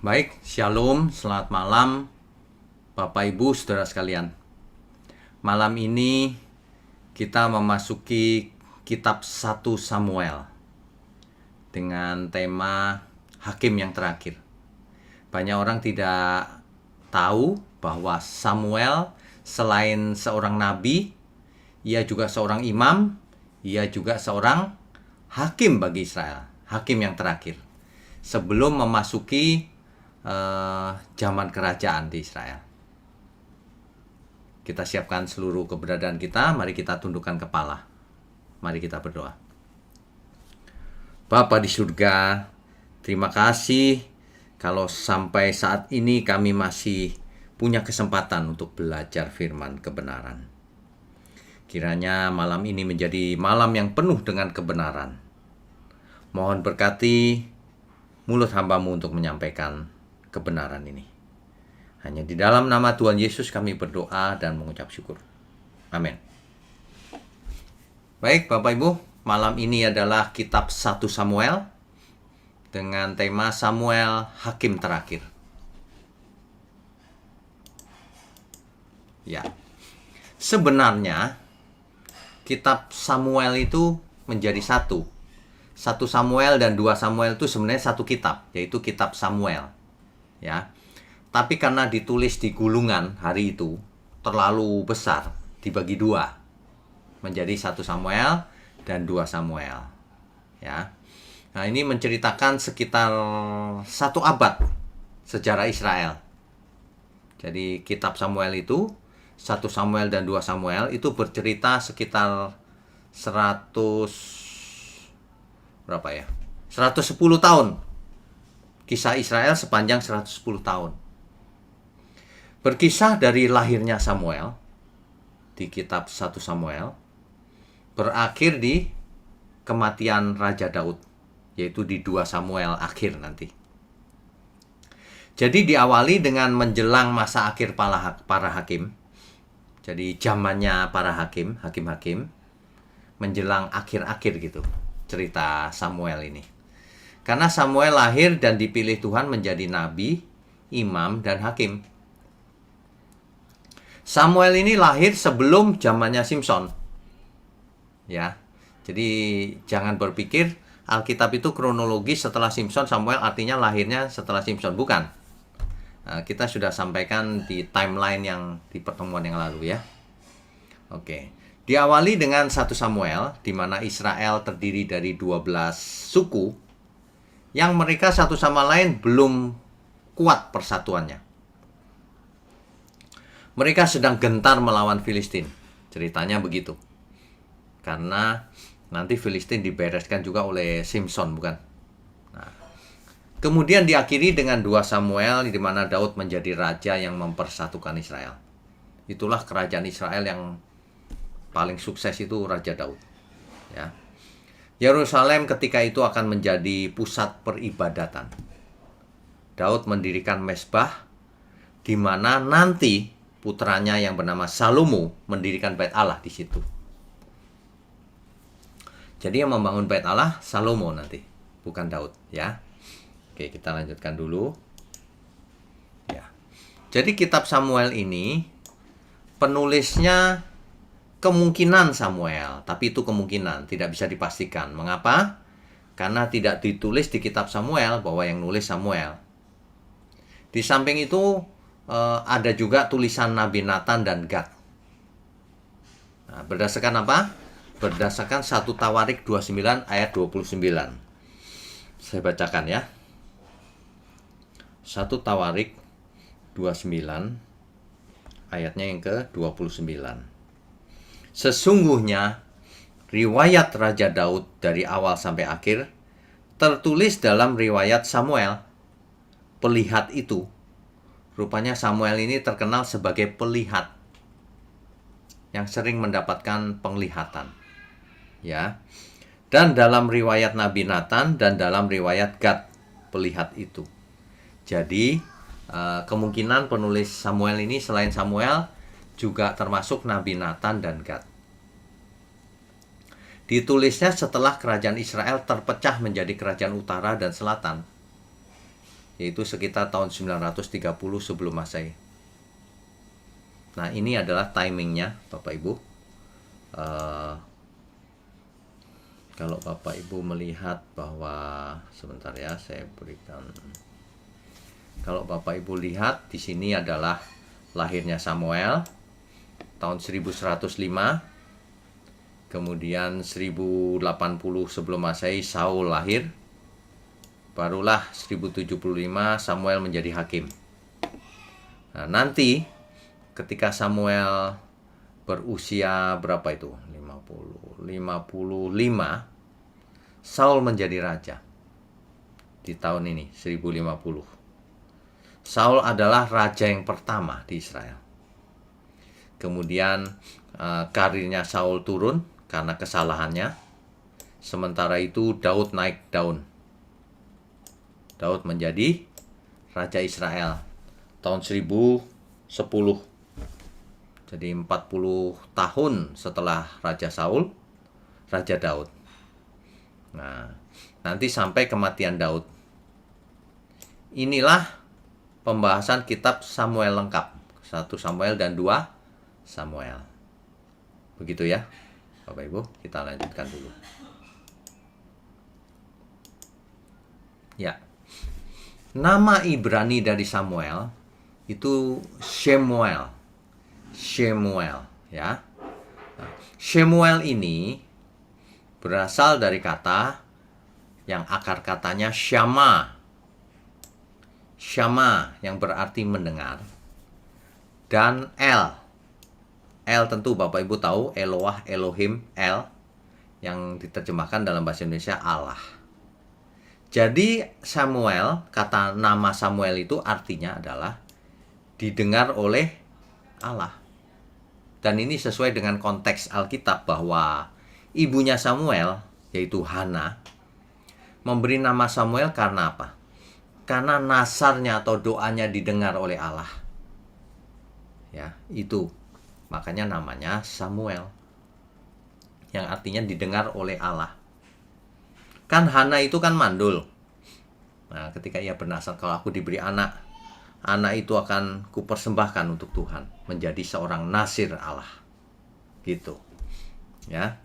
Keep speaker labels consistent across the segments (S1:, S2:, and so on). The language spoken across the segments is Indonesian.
S1: Baik, Shalom, selamat malam Bapak Ibu Saudara sekalian. Malam ini kita memasuki kitab 1 Samuel dengan tema Hakim yang terakhir. Banyak orang tidak tahu bahwa Samuel selain seorang nabi, ia juga seorang imam, ia juga seorang hakim bagi Israel, hakim yang terakhir. Sebelum memasuki zaman kerajaan di Israel. Kita siapkan seluruh keberadaan kita, mari kita tundukkan kepala. Mari kita berdoa. Bapa di surga, terima kasih kalau sampai saat ini kami masih punya kesempatan untuk belajar firman kebenaran. Kiranya malam ini menjadi malam yang penuh dengan kebenaran. Mohon berkati mulut hamba-Mu untuk menyampaikan kebenaran ini. Hanya di dalam nama Tuhan Yesus kami berdoa dan mengucap syukur. Amin. Baik Bapak Ibu, malam ini adalah kitab 1 Samuel dengan tema Samuel Hakim Terakhir. Ya. Sebenarnya kitab Samuel itu menjadi satu. 1 Samuel dan 2 Samuel itu sebenarnya satu kitab, yaitu kitab Samuel. Ya, tapi karena ditulis di gulungan hari itu terlalu besar, dibagi dua menjadi 1 Samuel dan 2 Samuel. Ya, nah ini menceritakan sekitar 1 abad sejarah Israel. Jadi kitab Samuel itu 1 Samuel dan 2 Samuel itu bercerita sekitar 110 tahun. Kisah Israel sepanjang 110 tahun. Berkisah dari lahirnya Samuel di kitab 1 Samuel, berakhir di kematian Raja Daud, yaitu di 2 Samuel akhir nanti. Jadi diawali dengan menjelang masa akhir para hakim. Jadi zamannya para hakim-hakim, menjelang akhir-akhir gitu cerita Samuel ini. Karena Samuel lahir dan dipilih Tuhan menjadi nabi, imam, dan hakim. Samuel ini lahir sebelum zamannya Simson. Ya. Jadi jangan berpikir Alkitab itu kronologis setelah Simson, Samuel artinya lahirnya setelah Simson. Bukan. Nah, kita sudah sampaikan di timeline yang di pertemuan yang lalu ya. Oke. Diawali dengan 1 Samuel, di mana Israel terdiri dari 12 suku, yang mereka satu sama lain belum kuat persatuannya. Mereka sedang gentar melawan Filistin. Ceritanya begitu. Karena nanti Filistin dibereskan juga oleh Simson, bukan? Nah, kemudian diakhiri dengan 2 Samuel, di mana Daud menjadi raja yang mempersatukan Israel. Itulah kerajaan Israel yang paling sukses, itu Raja Daud. Ya. Yerusalem ketika itu akan menjadi pusat peribadatan. Daud mendirikan mezbah, di mana nanti putranya yang bernama Salomo mendirikan bait Allah di situ. Jadi yang membangun bait Allah Salomo nanti, bukan Daud, ya. Oke, kita lanjutkan dulu. Ya. Jadi kitab Samuel ini penulisnya kemungkinan Samuel, tapi itu kemungkinan, tidak bisa dipastikan. Mengapa? Karena tidak ditulis di kitab Samuel bahwa yang nulis Samuel. Di samping itu ada juga tulisan Nabi Nathan dan Gad. Nah, berdasarkan apa? Berdasarkan 1 Tawarik 29 ayat 29. Saya bacakan ya. 1 Tawarik 29 ayatnya yang ke-29. Sesungguhnya riwayat Raja Daud dari awal sampai akhir tertulis dalam riwayat Samuel, pelihat itu. Rupanya Samuel ini terkenal sebagai pelihat yang sering mendapatkan penglihatan. Ya. Dan dalam riwayat Nabi Nathan dan dalam riwayat Gad, pelihat itu. Jadi kemungkinan penulis Samuel ini selain Samuel juga termasuk Nabi Nathan dan Gad. Ditulisnya setelah kerajaan Israel terpecah menjadi kerajaan utara dan selatan. yaitu sekitar tahun 930 sebelum Masehi. Nah, ini adalah timingnya, Bapak Ibu. Kalau Bapak Ibu melihat bahwa, sebentar ya, saya berikan. Kalau Bapak Ibu lihat di sini adalah lahirnya Samuel tahun 1105. Kemudian 1080 sebelum Masehi Saul lahir. Barulah 1075 Samuel menjadi hakim. Nah, nanti ketika Samuel berusia berapa itu? 55, Saul menjadi raja di tahun ini 1050. Saul adalah raja yang pertama di Israel. Kemudian karirnya Saul turun karena kesalahannya. Sementara itu Daud naik daun. Daud menjadi raja Israel tahun 1010. Jadi 40 tahun setelah Raja Saul, Raja Daud. Nah, nanti sampai kematian Daud. Inilah pembahasan kitab Samuel lengkap. 1 Samuel dan 2 Samuel. Begitu ya, Bapak Ibu, kita lanjutkan dulu. Ya. Nama Ibrani dari Samuel itu Shemuel. Shemuel, ya. Nah, Shemuel ini berasal dari kata yang akar katanya Syama. Syama yang berarti mendengar. Dan El. El tentu Bapak Ibu tahu, Eloah, Elohim, El, yang diterjemahkan dalam bahasa Indonesia Allah. Jadi Samuel, kata nama Samuel itu artinya adalah didengar oleh Allah. Dan ini sesuai dengan konteks Alkitab bahwa ibunya Samuel, yaitu Hana, memberi nama Samuel karena apa? Karena nasarnya atau doanya didengar oleh Allah. Ya, itu. Makanya namanya Samuel. Yang artinya didengar oleh Allah. Kan Hana itu kan mandul. Nah, ketika ia bernasar, kalau aku diberi anak, anak itu akan kupersembahkan untuk Tuhan, menjadi seorang nasir Allah. Gitu. Ya.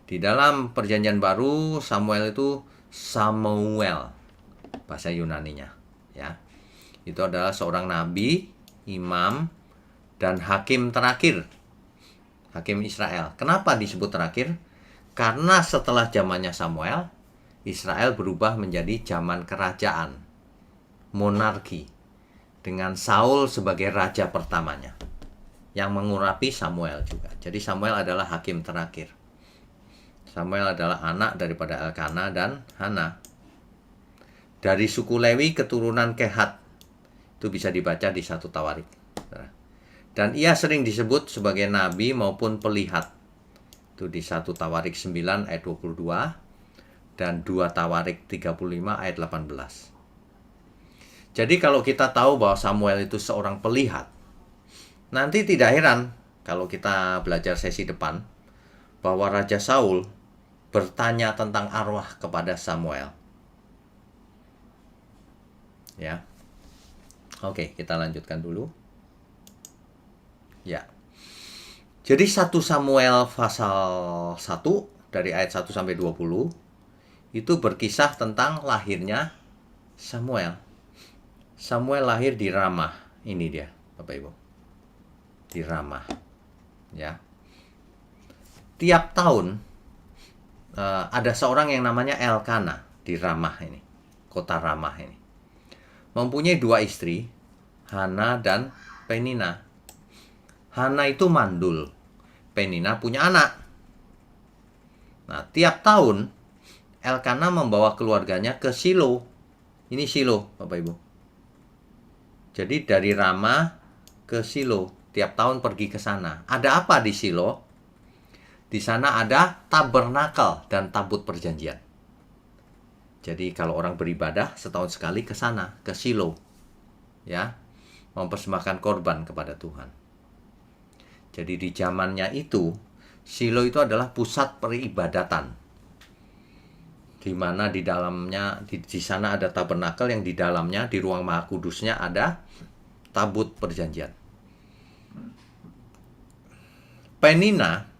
S1: Di dalam Perjanjian Baru, Samuel itu Samuel, bahasa Yunaninya, ya. Itu adalah seorang nabi, imam, dan hakim terakhir. Hakim Israel. Kenapa disebut terakhir? Karena setelah zamannya Samuel, Israel berubah menjadi zaman kerajaan, monarki, dengan Saul sebagai raja pertamanya, yang mengurapi Samuel juga. Jadi Samuel adalah hakim terakhir. Samuel adalah anak daripada Elkana dan Hana. Dari suku Lewi keturunan Kehat. Itu bisa dibaca di 1 Tawarik. Dan ia sering disebut sebagai nabi maupun pelihat. Itu di 1 Tawarik 9 ayat 22 dan 2 Tawarik 35 ayat 18. Jadi kalau kita tahu bahwa Samuel itu seorang pelihat, nanti tidak heran kalau kita belajar sesi depan bahwa Raja Saul bertanya tentang arwah kepada Samuel. Ya. Oke, kita lanjutkan dulu. Ya. Jadi 1 Samuel pasal 1 dari ayat 1 sampai 20 itu berkisah tentang lahirnya Samuel. Samuel lahir di Ramah. Ini dia, Bapak Ibu. Di Ramah. Ya. Tiap tahun ada seorang yang namanya Elkana di Ramah ini. Kota Ramah ini. Mempunyai 2 istri, Hana dan Penina. Hana itu mandul. Penina punya anak. Nah, tiap tahun Elkana membawa keluarganya ke Shilo. Ini Shilo, Bapak Ibu. Jadi dari Ramah ke Shilo, tiap tahun pergi ke sana. Ada apa di Shilo? Di sana ada tabernakel dan tabut perjanjian. Jadi kalau orang beribadah setahun sekali ke sana, ke Shilo. Ya, mempersembahkan korban kepada Tuhan. Jadi di zamannya itu, Shilo itu adalah pusat peribadatan. di mana di dalamnya di sana ada tabernakel yang di dalamnya di ruang Maha Kudusnya ada tabut perjanjian. Penina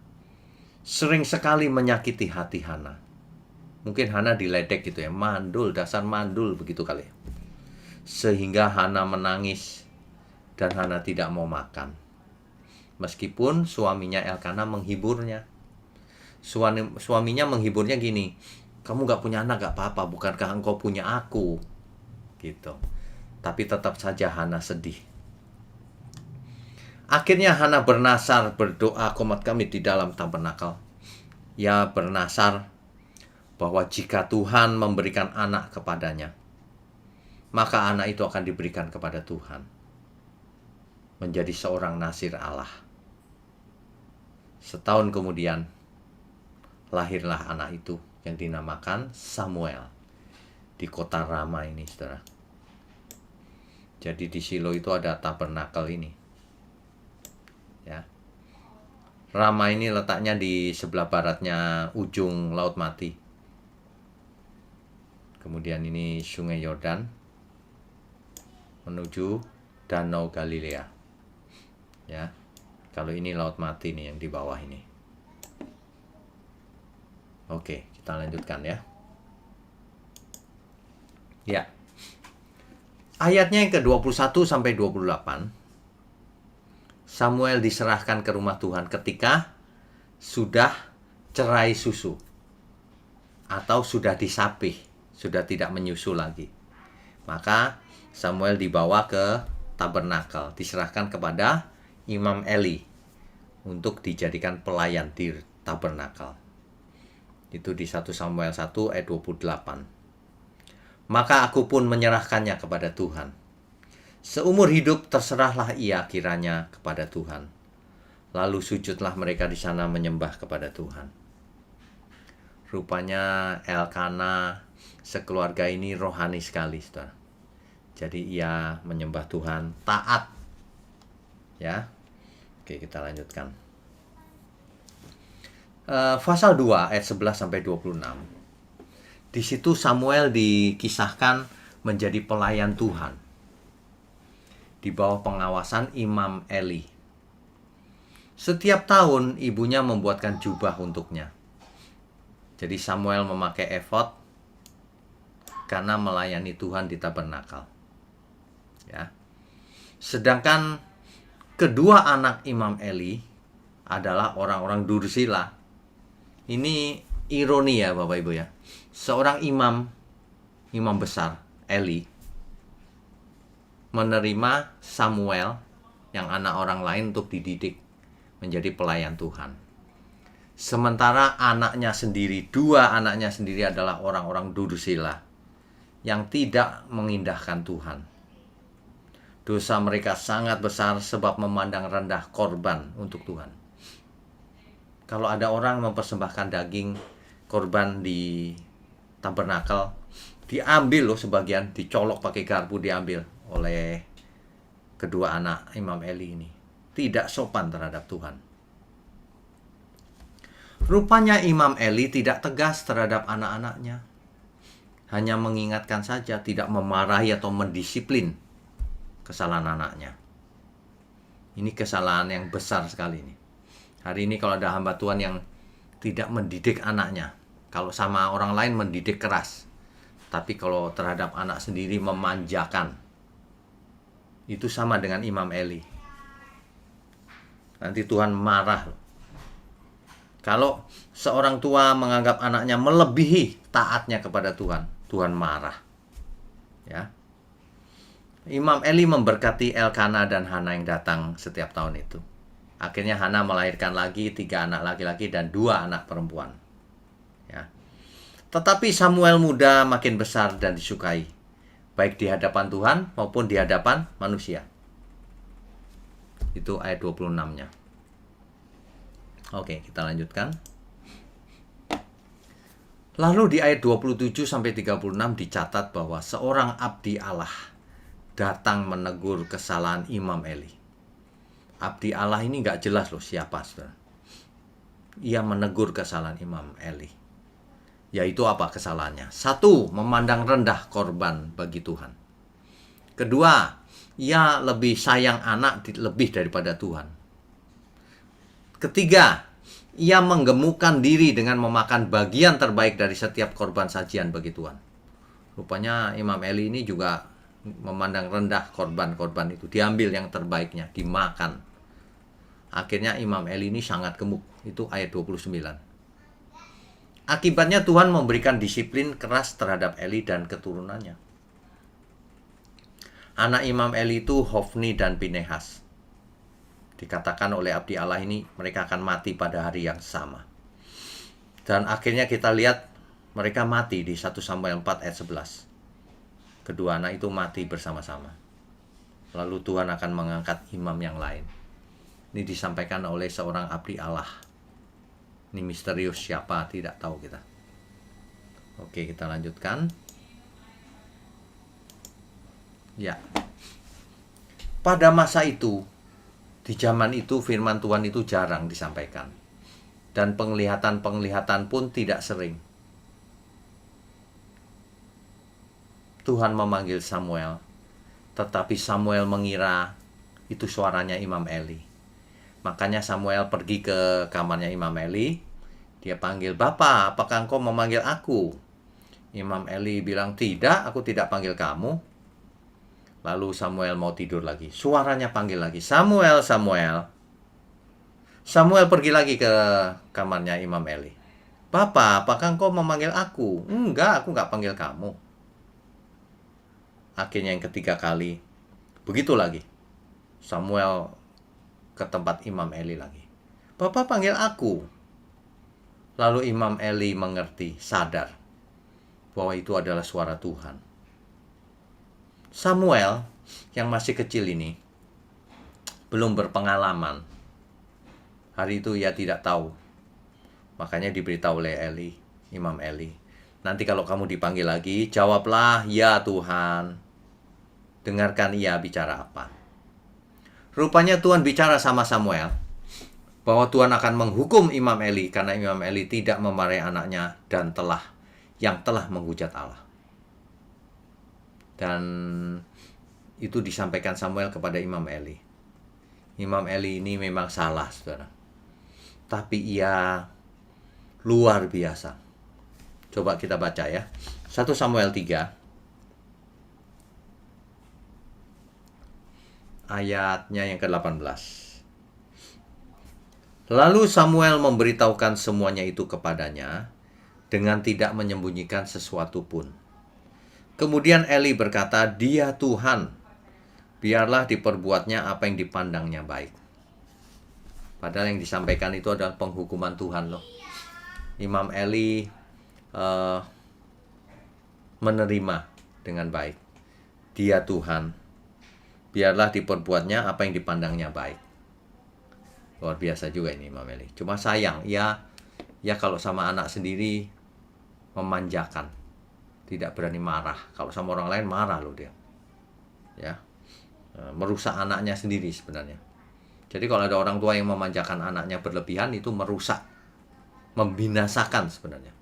S1: sering sekali menyakiti hati Hana. Mungkin Hana diledek gitu ya, mandul, dasar mandul begitu kali ya. Sehingga Hana menangis dan Hana tidak mau makan. Meskipun suaminya Elkana menghiburnya. Suaminya menghiburnya gini, kamu gak punya anak gak apa-apa, bukankah engkau punya aku? Gitu. Tapi tetap saja Hana sedih. Akhirnya Hana bernasar berdoa komat kami di dalam tabernakel. Ia bernasar bahwa jika Tuhan memberikan anak kepadanya, maka anak itu akan diberikan kepada Tuhan. Menjadi seorang nasir Allah. Setahun kemudian, lahirlah anak itu yang dinamakan Samuel di kota Rama ini, saudara. Jadi di Shilo itu ada tabernakel ini. Ya. Rama ini letaknya di sebelah baratnya ujung Laut Mati. Kemudian ini Sungai Yordan menuju Danau Galilea. Ya. Kalau ini Laut Mati nih yang di bawah ini. Oke, kita lanjutkan ya. Ya. Ayatnya yang ke-21 sampai 28. Samuel diserahkan ke rumah Tuhan ketika sudah cerai susu atau sudah disapih, sudah tidak menyusu lagi. Maka Samuel dibawa ke tabernakel, diserahkan kepada Imam Eli untuk dijadikan pelayan di tabernakel. Itu di 1 Samuel 1 ayat 28. Maka aku pun menyerahkannya kepada Tuhan. Seumur hidup terserahlah ia kiranya kepada Tuhan. Lalu sujudlah mereka di sana menyembah kepada Tuhan. Rupanya Elkana sekeluarga ini rohani sekali, saudara. Jadi ia menyembah Tuhan, taat. Ya. Oke, kita lanjutkan. Pasal 2 ayat 11 sampai 26. Di situ Samuel dikisahkan menjadi pelayan Tuhan di bawah pengawasan Imam Eli. Setiap tahun ibunya membuatkan jubah untuknya. Jadi Samuel memakai efod karena melayani Tuhan di tabernakel. Ya. Sedangkan kedua anak Imam Eli adalah orang-orang dursila. Ini ironi ya Bapak Ibu ya. Seorang imam besar, Eli, menerima Samuel yang anak orang lain untuk dididik menjadi pelayan Tuhan. Sementara dua anaknya sendiri adalah orang-orang dursila yang tidak mengindahkan Tuhan. Dosa mereka sangat besar sebab memandang rendah korban untuk Tuhan. Kalau ada orang mempersembahkan daging korban di tabernakel, diambil loh sebagian, dicolok pakai garpu, diambil oleh kedua anak Imam Eli ini. Tidak sopan terhadap Tuhan. Rupanya Imam Eli tidak tegas terhadap anak-anaknya. Hanya mengingatkan saja, tidak memarahi atau mendisiplin kesalahan anaknya. Ini kesalahan yang besar sekali ini. Hari ini kalau ada hamba Tuhan yang tidak mendidik anaknya, kalau sama orang lain mendidik keras, tapi kalau terhadap anak sendiri memanjakan, itu sama dengan Imam Eli. Nanti Tuhan marah. Kalau seorang tua menganggap anaknya melebihi taatnya kepada Tuhan, Tuhan marah. Ya. Imam Eli memberkati Elkana dan Hana yang datang setiap tahun itu. Akhirnya Hana melahirkan lagi 3 anak laki-laki dan 2 anak perempuan. Ya. Tetapi Samuel muda makin besar dan disukai, baik di hadapan Tuhan maupun di hadapan manusia. Itu ayat 26-nya. Oke, kita lanjutkan. Lalu di ayat 27 sampai 36 dicatat bahwa seorang abdi Allah datang menegur kesalahan Imam Eli. Abdi Allah ini nggak jelas loh siapa, saudara. Ia menegur kesalahan Imam Eli. Yaitu apa kesalahannya? Satu, memandang rendah korban bagi Tuhan. Kedua, ia lebih sayang anak lebih daripada Tuhan. Ketiga, ia menggemukkan diri dengan memakan bagian terbaik dari setiap korban sajian bagi Tuhan. Rupanya Imam Eli ini juga memandang rendah korban-korban itu. Diambil yang terbaiknya, dimakan. Akhirnya Imam Eli ini sangat gemuk. Itu ayat 29. Akibatnya Tuhan memberikan disiplin keras terhadap Eli dan keturunannya. Anak Imam Eli itu Hofni dan Pinehas. Dikatakan oleh abdi Allah ini mereka akan mati pada hari yang sama. Dan akhirnya kita lihat mereka mati di 1 Samuel 4 ayat 11. Kedua anak itu mati bersama-sama. Lalu Tuhan akan mengangkat imam yang lain. Ini disampaikan oleh seorang abdi Allah. Ini misterius, siapa tidak tahu kita. Oke, kita lanjutkan. Ya. Pada masa itu, di zaman itu firman Tuhan itu jarang disampaikan. Dan penglihatan-penglihatan pun tidak sering. Tuhan memanggil Samuel, tetapi Samuel mengira itu suaranya Imam Eli. Makanya Samuel pergi ke kamarnya Imam Eli. Dia panggil, "Bapak, apakah engkau memanggil aku?" Imam Eli bilang, "Tidak, aku tidak panggil kamu." Lalu Samuel mau tidur lagi. Suaranya panggil lagi, "Samuel, Samuel." Samuel pergi lagi ke kamarnya Imam Eli. "Bapak, apakah engkau memanggil aku?" "Enggak, aku enggak panggil kamu." Akhirnya yang ketiga kali, begitu lagi. Samuel ke tempat Imam Eli lagi. "Bapak panggil aku." Lalu Imam Eli mengerti, sadar bahwa itu adalah suara Tuhan. Samuel yang masih kecil ini belum berpengalaman. Hari itu ia tidak tahu. Makanya diberitahu oleh Imam Eli. "Nanti kalau kamu dipanggil lagi, jawablah, 'Ya Tuhan.' Dengarkan ia bicara apa." Rupanya Tuhan bicara sama Samuel bahwa Tuhan akan menghukum Imam Eli karena Imam Eli tidak memarahi anaknya dan telah menghujat Allah. Dan itu disampaikan Samuel kepada Imam Eli. Imam Eli ini memang salah, saudara. Tapi ia luar biasa. Coba kita baca ya. 1 Samuel 3. Ayatnya yang ke-18. Lalu Samuel memberitahukan semuanya itu kepadanya dengan tidak menyembunyikan sesuatu pun. Kemudian Eli berkata, "Dia Tuhan, biarlah diperbuatnya apa yang dipandangnya baik." Padahal yang disampaikan itu adalah penghukuman Tuhan loh. Imam Eli menerima dengan baik. Dia Tuhan, biarlah diperbuatnya apa yang dipandangnya baik. Luar biasa juga ini Imam Eli. Cuma sayang, ya kalau sama anak sendiri memanjakan, tidak berani marah. Kalau sama orang lain marah loh dia. Ya, merusak anaknya sendiri sebenarnya. Jadi kalau ada orang tua yang memanjakan anaknya berlebihan, itu merusak, membinasakan sebenarnya.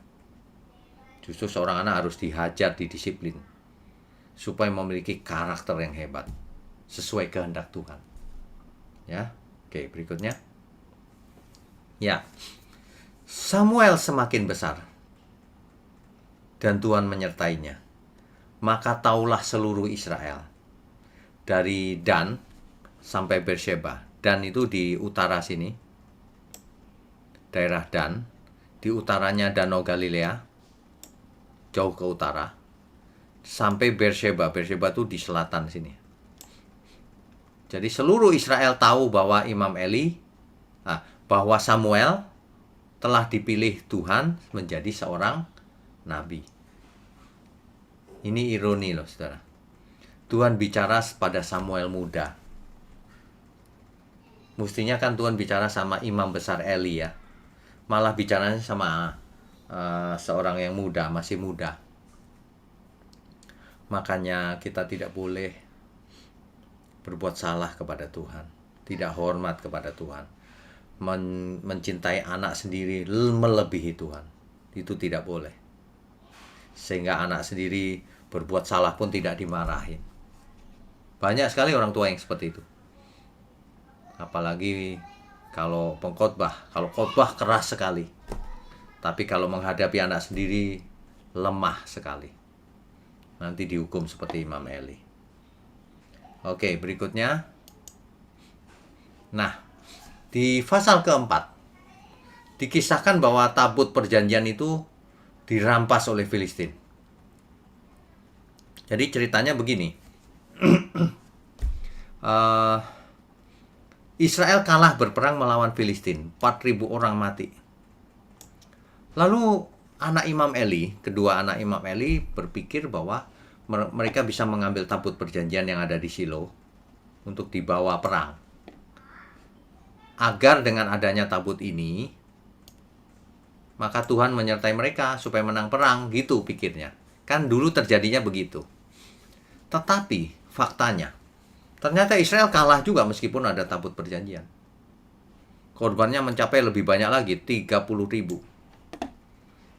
S1: Justru seorang anak harus dihajar, didisiplin, supaya memiliki karakter yang hebat, sesuai kehendak Tuhan. Ya, oke, berikutnya. Ya, Samuel semakin besar dan Tuhan menyertainya. Maka taulah seluruh Israel dari Dan sampai Beersheba. Dan itu di utara sini, daerah Dan. Di utaranya Danau Galilea, jauh ke utara, sampai Beersheba. Beersheba itu di selatan sini. Jadi seluruh Israel tahu bahwa bahwa Samuel telah dipilih Tuhan menjadi seorang nabi. Ini ironi loh, saudara. Tuhan bicara pada Samuel muda. Mestinya kan Tuhan bicara sama imam besar Eli ya. Malah bicaranya sama seorang yang muda, masih muda. Makanya kita tidak boleh berbuat salah kepada Tuhan, tidak hormat kepada Tuhan, mencintai anak sendiri melebihi Tuhan. Itu tidak boleh. sehingga anak sendiri berbuat salah pun tidak dimarahin. Banyak sekali orang tua yang seperti itu. Apalagi kalau pengkhotbah, kalau khotbah keras sekali. Tapi kalau menghadapi anak sendiri lemah sekali. Nanti dihukum seperti Imam Eli. Oke, berikutnya. Nah, di pasal keempat dikisahkan bahwa tabut perjanjian itu dirampas oleh Filistin. Jadi ceritanya begini. Israel kalah berperang melawan Filistin, 4.000 orang mati. Lalu anak Imam Eli, kedua anak Imam Eli berpikir bahwa mereka bisa mengambil tabut perjanjian yang ada di Shilo untuk dibawa perang. Agar dengan adanya tabut ini, maka Tuhan menyertai mereka supaya menang perang, gitu pikirnya. Kan dulu terjadinya begitu. Tetapi faktanya, ternyata Israel kalah juga meskipun ada tabut perjanjian. Korbannya mencapai lebih banyak lagi, 30.000.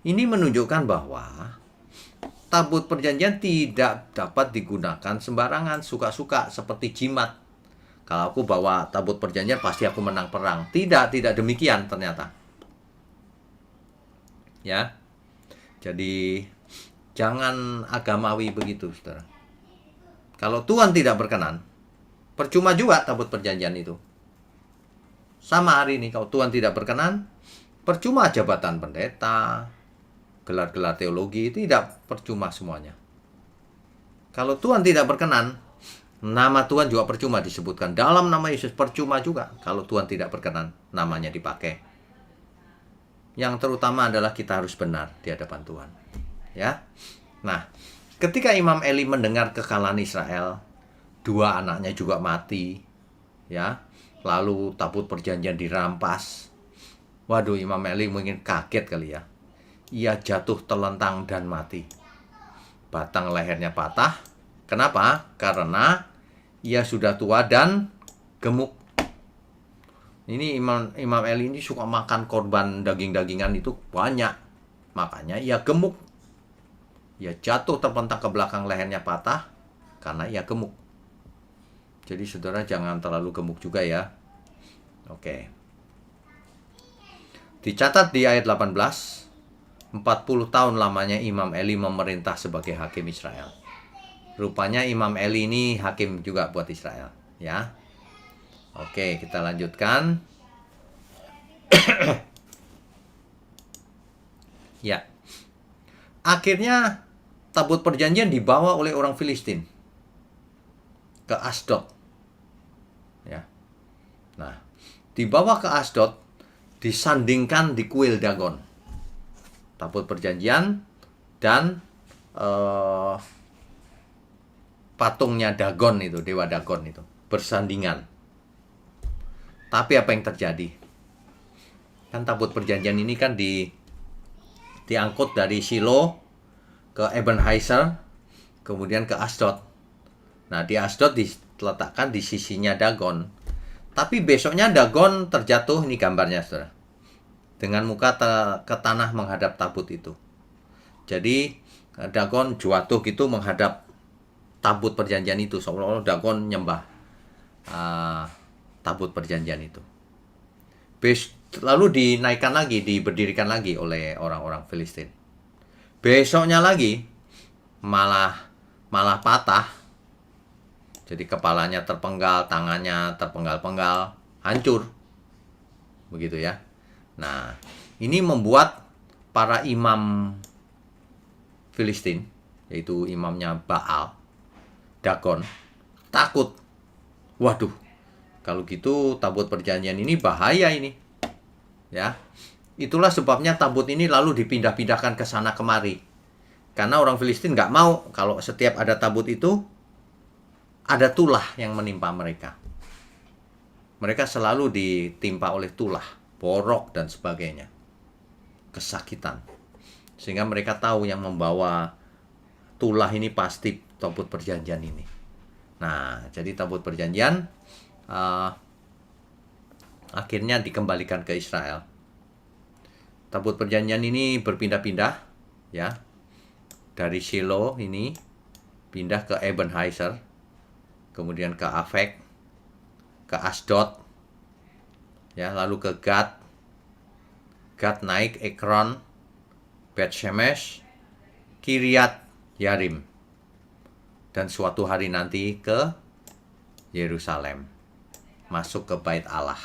S1: Ini menunjukkan bahwa tabut perjanjian tidak dapat digunakan sembarangan, suka-suka, seperti jimat. Kalau aku bawa tabut perjanjian, pasti aku menang perang. Tidak demikian ternyata. Ya, jadi jangan agamawi begitu, saudara. Kalau Tuhan tidak berkenan, percuma juga tabut perjanjian itu. Sama hari ini, kalau Tuhan tidak berkenan, percuma jabatan pendeta, gelar-gelar teologi, tidak percuma semuanya. Kalau Tuhan tidak berkenan, nama Tuhan juga percuma disebutkan. Dalam nama Yesus percuma juga kalau Tuhan tidak berkenan namanya dipakai. Yang terutama adalah kita harus benar di hadapan Tuhan. Ya. Nah, ketika Imam Eli mendengar kekalahan Israel, 2 anaknya juga mati, ya. Lalu tabut perjanjian dirampas. Waduh, Imam Eli mungkin kaget kali ya. Ia jatuh terlentang dan mati. Batang lehernya patah. Kenapa? Karena ia sudah tua dan gemuk. Ini Imam Eli ini suka makan korban daging-dagingan itu banyak. Makanya ia gemuk. Ia jatuh terpentak ke belakang, lehernya patah karena ia gemuk. Jadi saudara jangan terlalu gemuk juga ya. Oke. Dicatat di ayat 18, 40 tahun lamanya Imam Eli memerintah sebagai hakim Israel. Rupanya Imam Eli ini hakim juga buat Israel, ya. Oke, kita lanjutkan. Ya. Akhirnya tabut perjanjian dibawa oleh orang Filistin ke Asdod. Ya. Nah, dibawa ke Asdod, disandingkan di kuil Dagon. Tabut perjanjian dan patungnya Dagon itu, dewa Dagon itu, bersandingan. Tapi apa yang terjadi? Kan tabut perjanjian ini kan diangkut dari Shilo ke Ebenezer, kemudian ke Asdod. Nah, di Asdod diletakkan di sisinya Dagon. Tapi besoknya Dagon terjatuh, ini gambarnya, saudara, dengan muka ke tanah menghadap tabut itu. Jadi Dagon jatuh gitu menghadap tabut perjanjian itu, seolah-olah Dagon nyembah tabut perjanjian itu. Lalu dinaikkan lagi, diberdirikan lagi oleh orang-orang Filistin. Besoknya lagi malah patah. Jadi kepalanya terpenggal, tangannya terpenggal-penggal, hancur. Begitu ya. Nah, ini membuat para imam Filistin, yaitu imamnya Baal, Dagon, takut. Waduh, kalau gitu tabut perjanjian ini bahaya ini. Ya. Itulah sebabnya tabut ini lalu dipindah-pindahkan ke sana kemari. Karena orang Filistin nggak mau kalau setiap ada tabut itu ada tulah yang menimpa mereka. Mereka selalu ditimpa oleh tulah, borok dan sebagainya. Kesakitan. Sehingga mereka tahu yang membawa tulah ini pasti tabut perjanjian ini. Nah, jadi tabut perjanjian akhirnya dikembalikan ke Israel. Tabut perjanjian ini berpindah-pindah, ya. Dari Shiloh ini pindah ke Ebenezer, kemudian ke Afek, ke Asdod, ya, lalu ke Gad. Gad naik Ekron, Bet Shemesh, Kiryat Yarim, dan suatu hari nanti ke Yerusalem, masuk ke Bait Allah.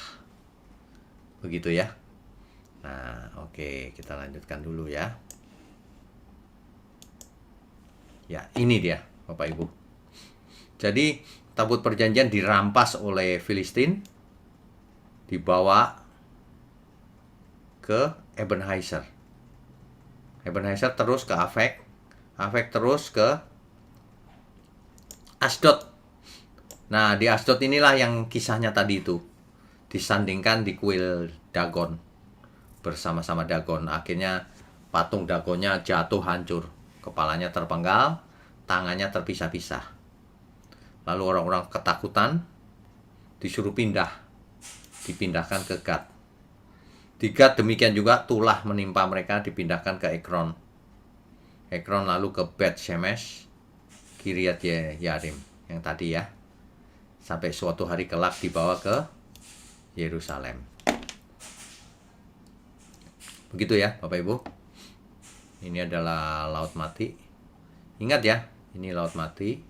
S1: Begitu ya. Nah, oke, kita lanjutkan dulu ya. Ya, ini dia Bapak Ibu. Jadi tabut perjanjian dirampas oleh Filistin, dibawa ke Ebenezer. Ebenezer terus ke Afek, Afek terus ke Asdod. Nah, di Asdod inilah yang kisahnya tadi itu disandingkan di kuil Dagon bersama-sama Dagon. Akhirnya patung Dagonnya jatuh hancur, kepalanya terpenggal, tangannya terpisah-pisah. Lalu orang-orang ketakutan, disuruh dipindahkan ke Gad. Di Gad demikian juga tulah menimpa mereka, dipindahkan ke Ekron. Ekron lalu ke Bet Shemesh, Kiryat Yarim, yang tadi ya. Sampai suatu hari kelak dibawa ke Yerusalem. Begitu ya Bapak Ibu. Ini adalah Laut Mati. Ingat ya, ini Laut Mati.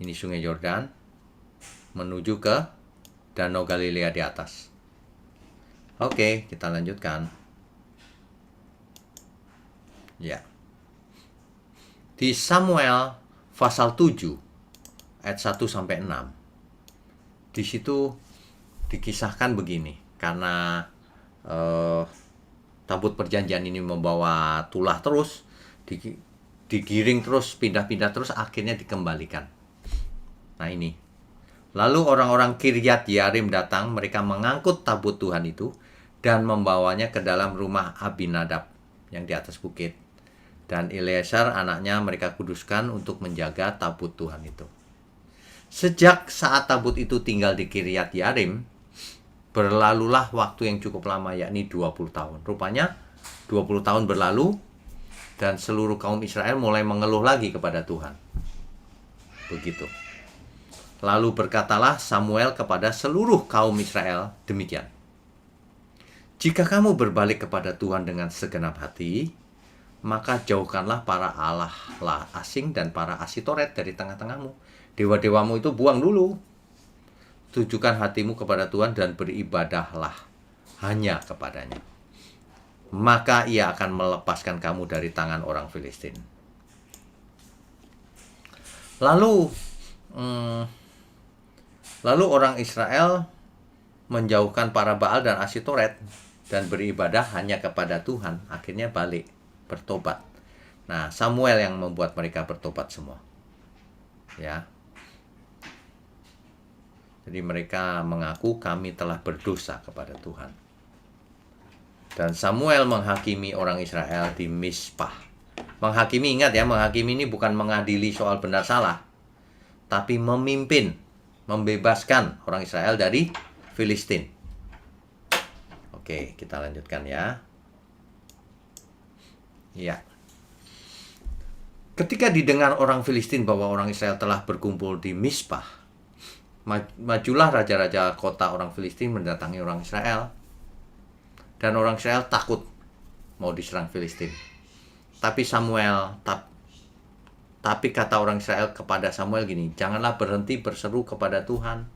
S1: Ini Sungai Yordan menuju ke Danau Galilea di atas. Oke, kita lanjutkan. Ya. Di Samuel pasal 7 ayat 1 sampai 6. Di situ dikisahkan begini, karena tabut perjanjian ini membawa tulah terus, digiring terus, pindah-pindah terus, akhirnya dikembalikan. Nah ini. Lalu orang-orang Kiryat Yarim datang, mereka mengangkut tabut Tuhan itu dan membawanya ke dalam rumah Abinadab yang di atas bukit. Dan Eliezer anaknya mereka kuduskan untuk menjaga tabut Tuhan itu. Sejak saat tabut itu tinggal di Kiryat Yarim, berlalulah waktu yang cukup lama, yakni 20 tahun. Rupanya 20 tahun berlalu dan seluruh kaum Israel mulai mengeluh lagi kepada Tuhan. Begitu. Lalu berkatalah Samuel kepada seluruh kaum Israel demikian. Jika kamu berbalik kepada Tuhan dengan segenap hati, maka jauhkanlah para allah asing dan para asitoret dari tengah-tengahmu. Dewa-dewamu itu buang dulu. Tujukan hatimu kepada Tuhan dan beribadahlah hanya kepadanya. Maka ia akan melepaskan kamu dari tangan orang Filistin. Lalu orang Israel menjauhkan para Baal dan Asitoret dan beribadah hanya kepada Tuhan. Akhirnya balik, bertobat. Nah, Samuel yang membuat mereka bertobat semua. Ya. Jadi mereka mengaku kami telah berdosa kepada Tuhan. Dan Samuel menghakimi orang Israel di Mizpah. Menghakimi, ingat ya, menghakimi ini bukan mengadili soal benar salah, tapi memimpin, membebaskan orang Israel dari Filistin. Oke, kita lanjutkan ya. Ya. Ketika didengar orang Filistin bahwa orang Israel telah berkumpul di Mizpah, majulah raja-raja kota orang Filistin mendatangi orang Israel. Dan orang Israel takut mau diserang Filistin. Tapi kata orang Israel kepada Samuel gini, janganlah berhenti berseru kepada Tuhan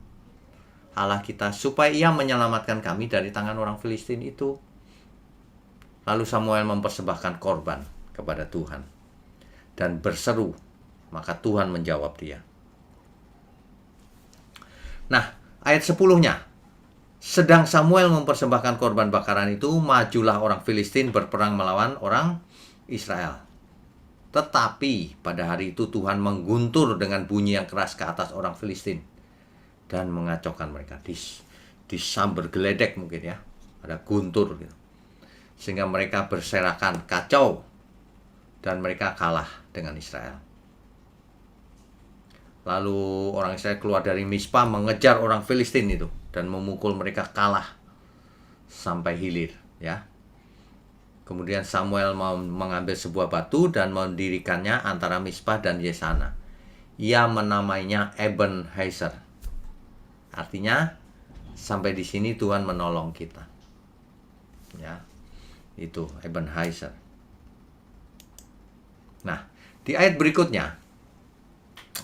S1: Allah kita, supaya ia menyelamatkan kami dari tangan orang Filistin itu. Lalu Samuel mempersembahkan korban kepada Tuhan dan berseru, maka Tuhan menjawab dia. Nah, ayat 10-nya. Sedang Samuel mempersembahkan korban bakaran itu, majulah orang Filistin berperang melawan orang Israel. Tetapi pada hari itu Tuhan mengguntur dengan bunyi yang keras ke atas orang Filistin dan mengacaukan mereka. Disambar geledek mungkin ya, ada guntur gitu. Sehingga mereka berserakan, kacau, dan mereka kalah dengan Israel. Lalu orang Israel keluar dari Mizpah mengejar orang Filistin itu dan memukul mereka kalah sampai hilir ya. Kemudian Samuel mau mengambil sebuah batu dan mendirikannya antara Mispa dan Yesana. Ia menamainya Ebenezer. Artinya sampai di sini Tuhan menolong kita. Ya. Itu Ebenezer. Nah, di ayat berikutnya,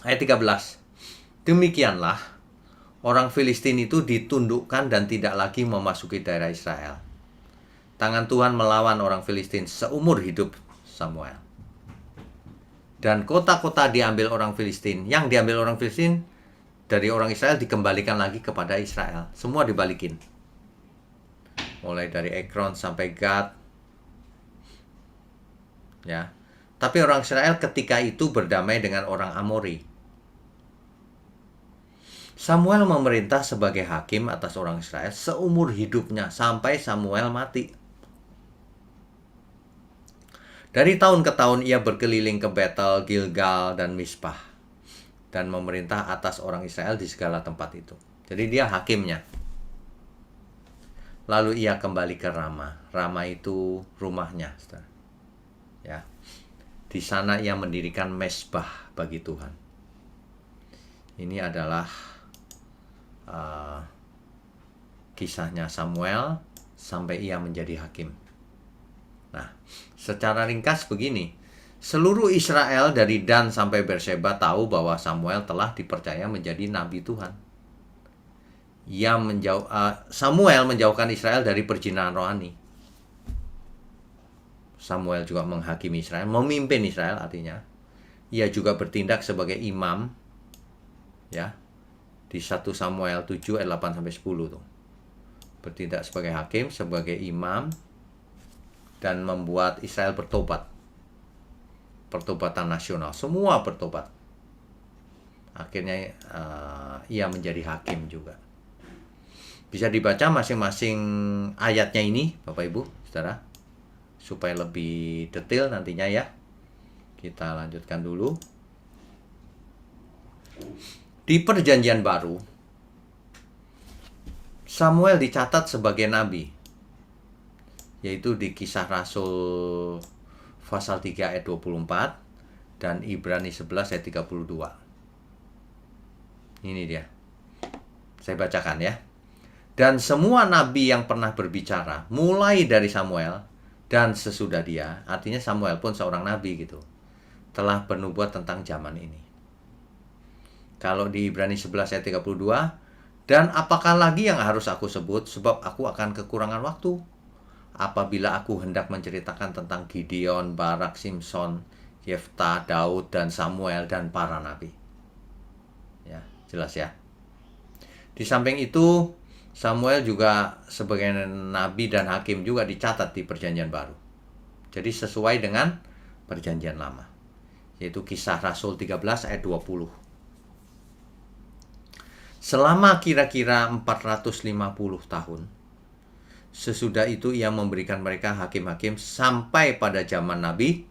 S1: ayat 13. Demikianlah orang Filistin itu ditundukkan dan tidak lagi memasuki daerah Israel. Tangan Tuhan melawan orang Filistin seumur hidup Samuel. Dan kota-kota diambil orang Filistin. Yang diambil orang Filistin dari orang Israel dikembalikan lagi kepada Israel. Semua dibalikin. Mulai dari Ekron sampai Gad. Ya. Tapi orang Israel ketika itu berdamai dengan orang Amori. Samuel memerintah sebagai hakim atas orang Israel seumur hidupnya sampai Samuel mati. Dari tahun ke tahun ia berkeliling ke Betel, Gilgal, dan Mispah. Dan memerintah atas orang Israel di segala tempat itu. Jadi dia hakimnya. Lalu ia kembali ke Rama. Rama itu rumahnya. Ya. Di sana ia mendirikan mezbah bagi Tuhan. Ini adalah kisahnya Samuel sampai ia menjadi hakim. Nah, secara ringkas begini, seluruh Israel dari Dan sampai Berseba tahu bahwa Samuel telah dipercaya menjadi nabi Tuhan. Samuel menjauhkan Israel dari perzinahan rohani. Samuel juga menghakimi Israel, memimpin Israel artinya. Ia juga bertindak sebagai imam, ya, di 1 Samuel 7 ayat 8 sampai 10 tuh. Bertindak sebagai hakim, sebagai imam, dan membuat Israel bertobat. Pertobatan nasional. Semua bertobat. Akhirnya ia menjadi hakim juga. Bisa dibaca masing-masing ayatnya ini, Bapak Ibu, Saudara. Supaya lebih detail nantinya ya. Kita lanjutkan dulu. Di Perjanjian Baru, Samuel dicatat sebagai nabi. Yaitu di Kisah Rasul pasal 3 ayat 24 dan Ibrani 11 ayat 32. Ini dia. Saya bacakan ya. Dan semua nabi yang pernah berbicara, mulai dari Samuel dan sesudah dia, artinya Samuel pun seorang nabi gitu, telah bernubuat tentang zaman ini. Kalau di Ibrani 11 ayat 32, dan apakah lagi yang harus aku sebut, sebab aku akan kekurangan waktu. Apabila aku hendak menceritakan tentang Gideon, Barak, Simson, Yefta, Daud, dan Samuel, dan para nabi. Ya, jelas ya. Di samping itu, Samuel juga sebagai nabi dan hakim juga dicatat di Perjanjian Baru. Jadi sesuai dengan Perjanjian Lama. Yaitu Kisah Rasul 13 ayat 20. Selama kira-kira 450 tahun, sesudah itu ia memberikan mereka hakim-hakim sampai pada zaman Nabi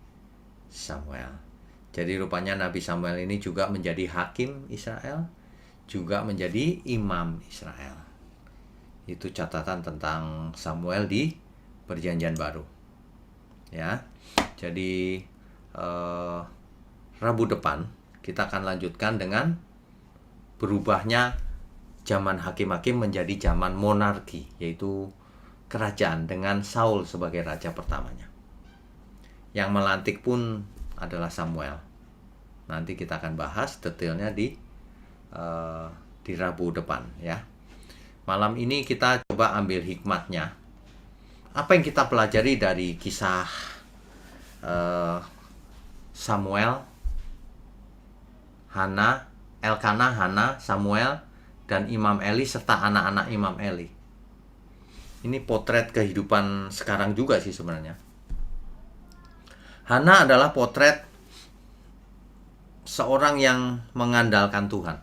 S1: Samuel. Jadi rupanya Nabi Samuel ini juga menjadi hakim Israel, juga menjadi imam Israel. Itu catatan tentang Samuel di Perjanjian Baru. Ya. Jadi Rabu depan kita akan lanjutkan dengan berubahnya zaman hakim-hakim menjadi zaman monarki, yaitu kerajaan dengan Saul sebagai raja pertamanya. Yang melantik pun adalah Samuel. Nanti kita akan bahas detailnya di Rabu depan ya. Malam ini kita coba ambil hikmatnya. Apa yang kita pelajari dari kisah Samuel, Hana, Elkanah, Hana, Samuel, dan Imam Eli serta anak-anak Imam Eli. Ini potret kehidupan sekarang juga sih sebenarnya. Hana adalah potret seorang yang mengandalkan Tuhan.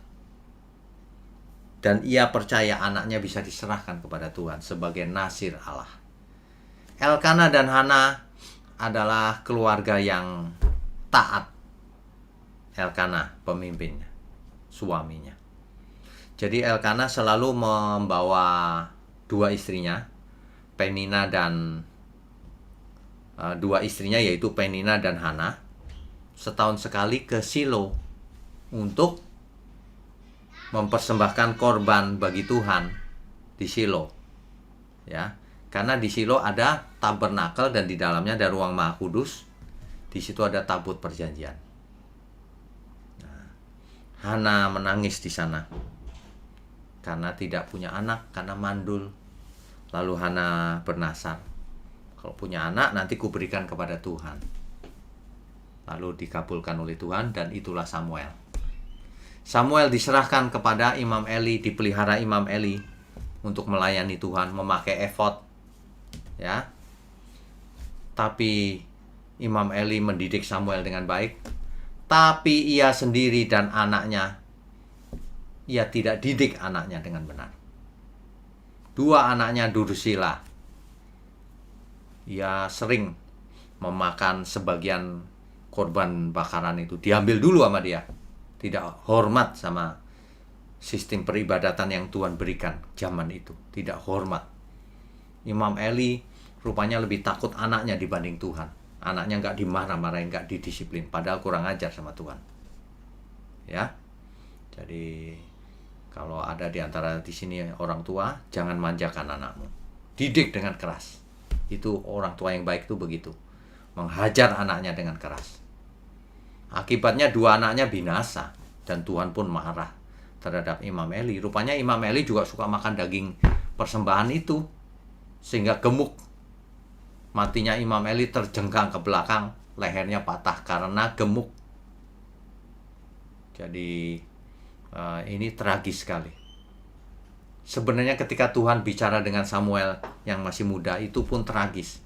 S1: Dan ia percaya anaknya bisa diserahkan kepada Tuhan sebagai nasir Allah. Elkanah dan Hana adalah keluarga yang taat. Elkanah pemimpinnya, suaminya. Jadi Elkanah selalu membawa dua istrinya, Penina dan dua istrinya yaitu Penina dan Hana setahun sekali ke Shilo untuk mempersembahkan korban bagi Tuhan di Shilo. Ya, karena di Shilo ada tabernakel dan di dalamnya ada ruang Maha Kudus. Di situ ada tabut perjanjian. Nah, Hana menangis di sana karena tidak punya anak, karena mandul. Lalu Hana bernasar, kalau punya anak nanti kuberikan kepada Tuhan. Lalu dikabulkan oleh Tuhan dan itulah Samuel. Samuel diserahkan kepada Imam Eli, dipelihara Imam Eli untuk melayani Tuhan, memakai efod. Ya. Tapi Imam Eli mendidik Samuel dengan baik. Tapi ia sendiri dan anaknya, ia tidak didik anaknya dengan benar. Dua anaknya Dursila, ia sering memakan sebagian korban bakaran itu. Diambil dulu sama dia. Tidak hormat sama sistem peribadatan yang Tuhan berikan zaman itu. Tidak hormat. Imam Eli rupanya lebih takut anaknya dibanding Tuhan. Anaknya nggak dimarah-marahin, nggak didisiplin. Padahal kurang ajar sama Tuhan. Ya. Jadi kalau ada di antara di sini orang tua, jangan manjakan anakmu. Didik dengan keras. Itu orang tua yang baik itu begitu. Menghajar anaknya dengan keras. Akibatnya dua anaknya binasa. Dan Tuhan pun marah terhadap Imam Eli. Rupanya Imam Eli juga suka makan daging persembahan itu. Sehingga gemuk. Matinya Imam Eli terjengkang ke belakang. Lehernya patah karena gemuk. Jadi ini tragis sekali. Sebenarnya ketika Tuhan bicara dengan Samuel yang masih muda, itu pun tragis.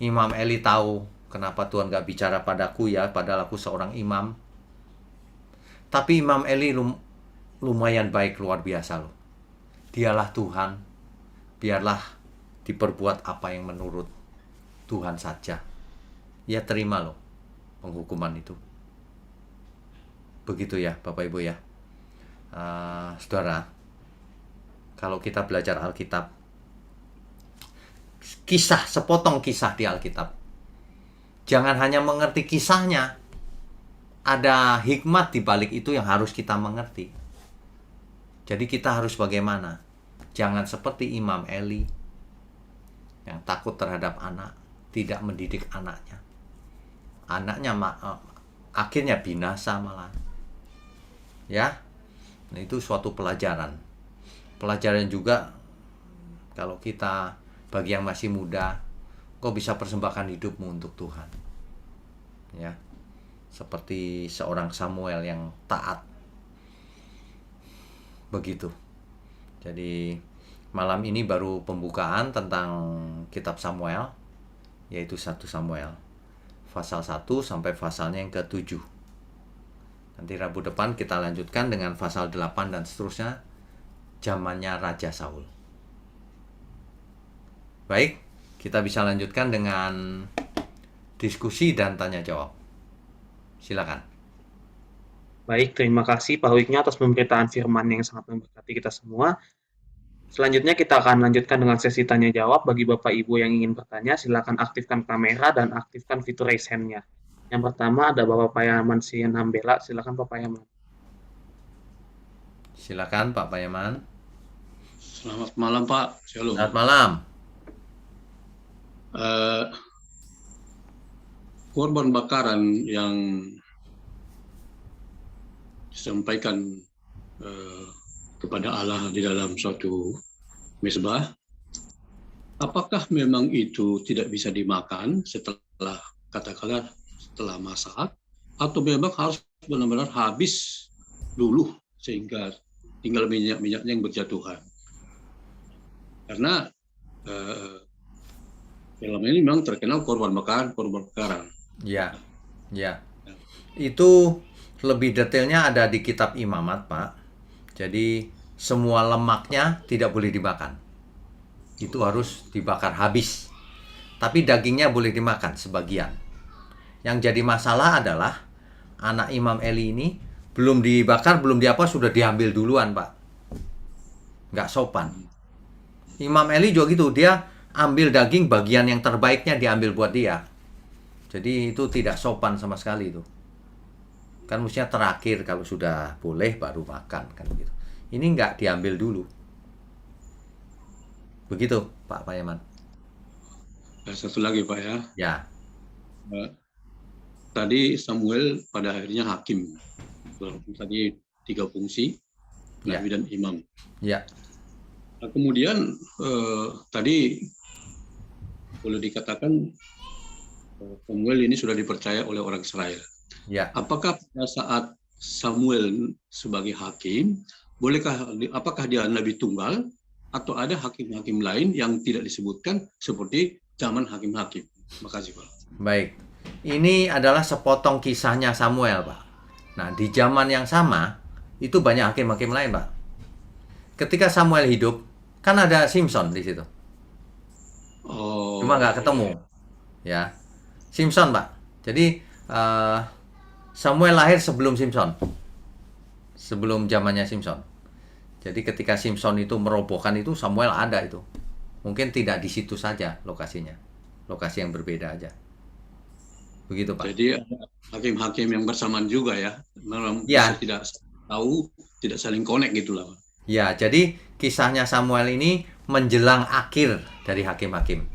S1: Imam Eli tahu kenapa Tuhan gak bicara padaku ya, padahal aku seorang imam. Tapi Imam Eli lumayan baik, luar biasa loh. Dialah Tuhan, biarlah diperbuat apa yang menurut Tuhan saja. Ya terima loh penghukuman itu. Begitu ya Bapak Ibu ya. Saudara, kalau kita belajar Alkitab, kisah, sepotong kisah di Alkitab, jangan hanya mengerti kisahnya, ada hikmat di balik itu yang harus kita mengerti. Jadi kita harus bagaimana? Jangan seperti Imam Eli yang takut terhadap anak, tidak mendidik anaknya. Anaknya akhirnya binasa malah. Ya, nah, itu suatu pelajaran. Pelajaran juga kalau kita, bagi yang masih muda, kau bisa persembahkan hidupmu untuk Tuhan. Ya, seperti seorang Samuel yang taat. Begitu. Jadi malam ini baru pembukaan tentang kitab Samuel, yaitu 1 Samuel. Pasal 1 sampai pasalnya yang ke-7. Nanti Rabu depan kita lanjutkan dengan pasal 8 dan seterusnya, zamannya Raja Saul. Baik, kita bisa lanjutkan dengan diskusi dan tanya jawab. Silakan.
S2: Baik, terima kasih Pak Wiknya atas pemberitaan firman yang sangat memberkati kita semua. Selanjutnya kita akan lanjutkan dengan sesi tanya jawab. Bagi Bapak Ibu yang ingin bertanya, silakan aktifkan kamera dan aktifkan fitur raise hand-nya. Yang pertama ada Bapak Payaman Sienambela. Silakan Pak Payaman.
S1: Silakan Pak Payaman.
S3: Selamat malam Pak. Shalom.
S1: Selamat malam.
S3: Korban bakaran yang disampaikan kepada Allah di dalam suatu mezbah, apakah memang itu tidak bisa dimakan setelah, katakanlah setelah masak, atau memang harus benar-benar habis dulu sehingga tinggal minyak-minyaknya yang berjatuhan? Karena film ini memang terkenal korban bakaran.
S1: Ya, ya. Itu lebih detailnya ada di kitab Imamat, Pak. Jadi semua lemaknya tidak boleh dimakan. Itu harus dibakar habis. Tapi dagingnya boleh dimakan sebagian. Yang jadi masalah adalah anak Imam Eli ini belum dibakar, belum diapa, sudah diambil duluan, Pak. Nggak sopan. Imam Eli juga gitu, dia ambil daging, bagian yang terbaiknya diambil buat dia. Jadi itu tidak sopan sama sekali itu. Kan mestinya terakhir kalau sudah boleh baru makan kan gitu. Ini nggak diambil dulu. Begitu Pak Payaman.
S3: Dan satu lagi Pak ya,
S1: Ya,
S3: tadi Samuel pada akhirnya hakim. Walaupun tadi 3 fungsi,
S1: ya,
S3: nabi dan imam.
S1: ya,
S3: Nah, kemudian tadi boleh dikatakan Samuel ini sudah dipercaya oleh orang Israel.
S1: ya.
S3: Apakah pada saat Samuel sebagai hakim, apakah dia nabi tunggal atau ada hakim-hakim lain yang tidak disebutkan seperti zaman hakim-hakim? Terima kasih Pak.
S1: Baik. Ini adalah sepotong kisahnya Samuel, Pak. Nah, di zaman yang sama itu banyak hakim-hakim lain, Pak. Ketika Samuel hidup, kan ada Simpson di situ.
S3: Oh,
S1: Cuma nggak ketemu, ya. Simpson, Pak. Jadi Samuel lahir sebelum Simpson, sebelum zamannya Simpson. Jadi ketika Simpson itu merobohkan itu, Samuel ada itu. Mungkin tidak di situ saja lokasinya, lokasi yang berbeda aja. Begitu Pak.
S3: Jadi ada hakim-hakim yang bersamaan juga ya, memang
S1: Ya.
S3: bisa tidak tahu, tidak saling connect gitulah.
S1: Ya, jadi kisahnya Samuel ini menjelang akhir dari hakim-hakim.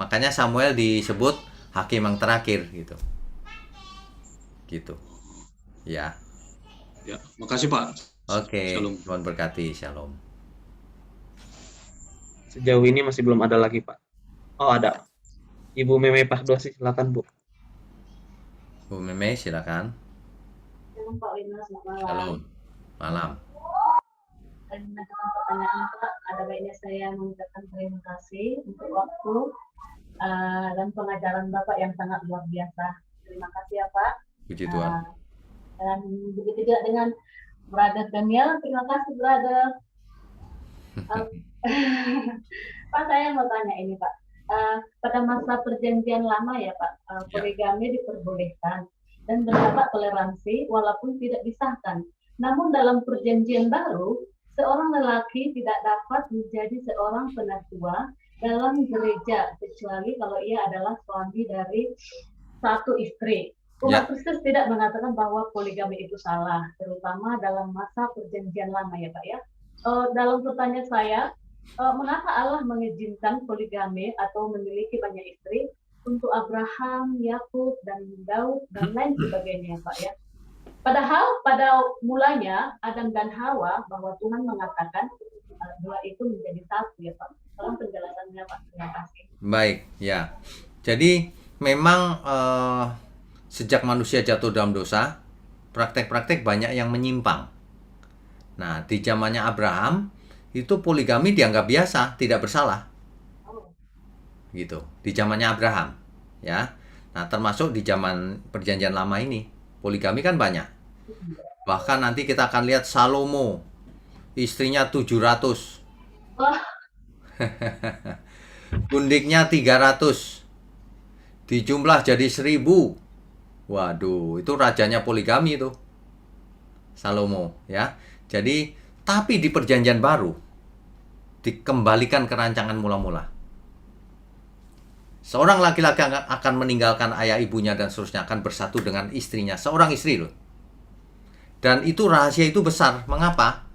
S1: Makanya Samuel disebut hakim yang terakhir gitu. Gitu. Ya.
S3: Ya, makasih Pak.
S1: Oke.
S3: Shalom.
S1: Tuhan berkati. Shalom.
S2: Sejauh ini masih belum ada lagi, Pak. Oh, ada. Ibu Meme Pahdosi, silakan, Bu.
S1: Bu Meme, silakan.
S4: Shalom Pak Wina, selamat malam.
S1: Shalom. Malam.
S4: Dan mengajukan pertanyaan Pak, ada baiknya saya mengucapkan terima kasih untuk waktu dan pengajaran Bapak yang sangat luar biasa. Terima kasih ya Pak.
S1: Puji Tuhan.
S4: Dan begitu juga dengan Brother Daniel, terima kasih Brother. Pak, saya mau tanya ini Pak. Pada masa perjanjian lama ya Pak, poligami diperbolehkan dan terdapat toleransi walaupun tidak disahkan. Namun dalam perjanjian baru, seorang lelaki tidak dapat menjadi seorang penatua dalam gereja kecuali kalau ia adalah suami dari satu istri. Umat Kristen tidak mengatakan bahwa poligami itu salah, terutama dalam masa perjanjian lama ya Pak ya. Dalam pertanyaan saya, mengapa Allah mengizinkan poligami atau memiliki banyak istri untuk Abraham, Yakub, dan Daud dan lain sebagainya Pak ya? Padahal pada mulanya Adam dan Hawa bahwa Tuhan mengatakan dua itu menjadi satu ya Pak. Tolong penjelasannya Pak. Terima kasih.
S1: Baik, ya. Jadi memang sejak manusia jatuh dalam dosa, praktek-praktek banyak yang menyimpang. Nah, di zamannya Abraham itu poligami dianggap biasa, tidak bersalah. Gitu. Di zamannya Abraham, ya. Nah, termasuk di zaman perjanjian lama ini, poligami kan banyak. Bahkan nanti kita akan lihat Salomo, istrinya 700.
S4: Wah.
S1: Gundiknya 300. Dijumlah jadi 1000. Waduh, itu rajanya poligami itu. Salomo, ya. Jadi, tapi di perjanjian baru dikembalikan ke rancangan mula-mula. Seorang laki-laki akan meninggalkan ayah ibunya dan seterusnya, akan bersatu dengan istrinya, seorang istri loh. Dan itu rahasia itu besar. Mengapa?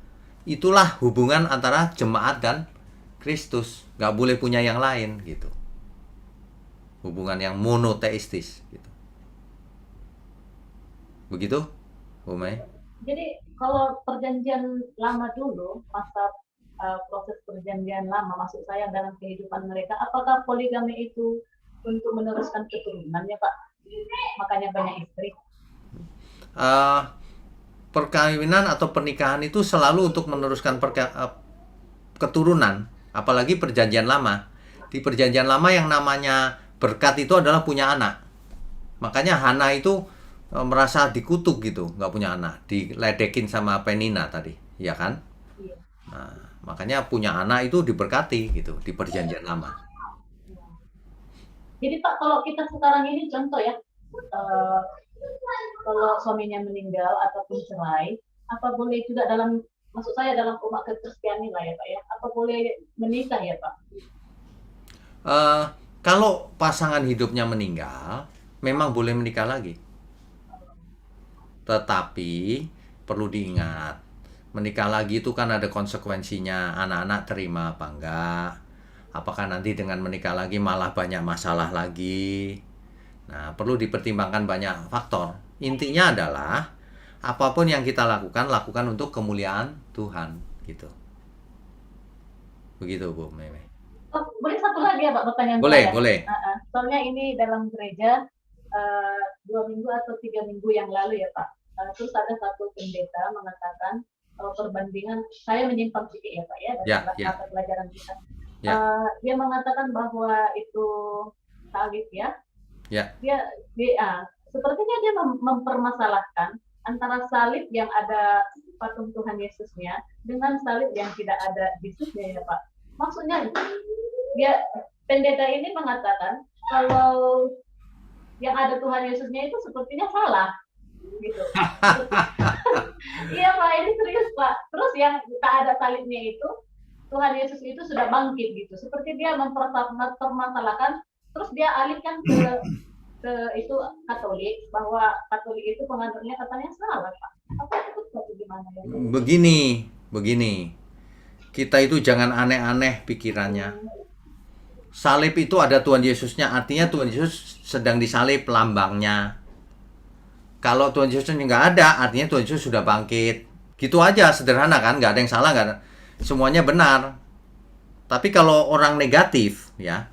S1: Itulah hubungan antara jemaat dan Kristus. Gak boleh punya yang lain gitu. Hubungan yang monoteistis gitu. Begitu, Bu Mei?
S4: Jadi kalau perjanjian lama dulu, masa proses perjanjian lama, maksud saya dalam kehidupan mereka, apakah poligami itu untuk meneruskan keturunannya Pak? Makanya banyak istri.
S1: Perkawinan atau pernikahan itu selalu untuk meneruskan keturunan, apalagi perjanjian lama. Di perjanjian lama yang namanya berkat itu adalah punya anak. Makanya Hana itu merasa dikutuk gitu, nggak punya anak, diledekin sama Penina tadi, ya kan?
S4: Iya.
S1: Nah, makanya punya anak itu diberkati gitu di perjanjian lama.
S4: Jadi Pak, kalau kita sekarang ini contoh ya, kalau suaminya meninggal ataupun cerai, apa boleh juga dalam, maksud saya dalam umat Kristiani lah ya Pak ya, apa boleh menikah ya Pak?
S1: Kalau pasangan hidupnya meninggal, memang boleh menikah lagi. Tetapi perlu diingat, menikah lagi itu kan ada konsekuensinya. Anak-anak terima apa enggak? Apakah nanti dengan menikah lagi malah banyak masalah lagi? Nah, perlu dipertimbangkan banyak faktor. Intinya adalah apapun yang kita lakukan, lakukan untuk kemuliaan Tuhan, gitu. Begitu, Bu Meme.
S4: Oh, boleh satu lagi ya Pak pertanyaan
S1: Boleh,
S4: saya?
S1: boleh.
S4: Soalnya ini dalam gereja 2 minggu atau 3 minggu yang lalu ya Pak. Terus ada satu pendeta mengatakan perbandingan, saya menyimpang sedikit ya Pak ya dari mata pelajaran kita. Dia mengatakan bahwa itu salib ya. Dia sepertinya dia mempermasalahkan antara salib yang ada patung Tuhan Yesusnya dengan salib yang tidak ada Yesusnya ya Pak. Maksudnya dia pendeta ini mengatakan kalau yang ada Tuhan Yesusnya itu sepertinya salah gitu. Iya Pak, ini serius Pak. Terus yang tak ada salibnya itu Tuhan Yesus itu sudah bangkit gitu. Seperti dia mempermasalahkan, terus dia alihkan ke itu Katolik, bahwa Katolik itu penganutnya katanya salah Pak. Apa itu gimana ya?
S1: Begini. Kita itu jangan aneh-aneh pikirannya. Salib itu ada Tuhan Yesusnya, artinya Tuhan Yesus sedang disalib, lambangnya. Kalau Tuhan Yesusnya nggak ada, artinya Tuhan Yesus sudah bangkit. Gitu aja, sederhana kan, nggak ada yang salah, nggak ada. Semuanya benar. Tapi kalau orang negatif, ya,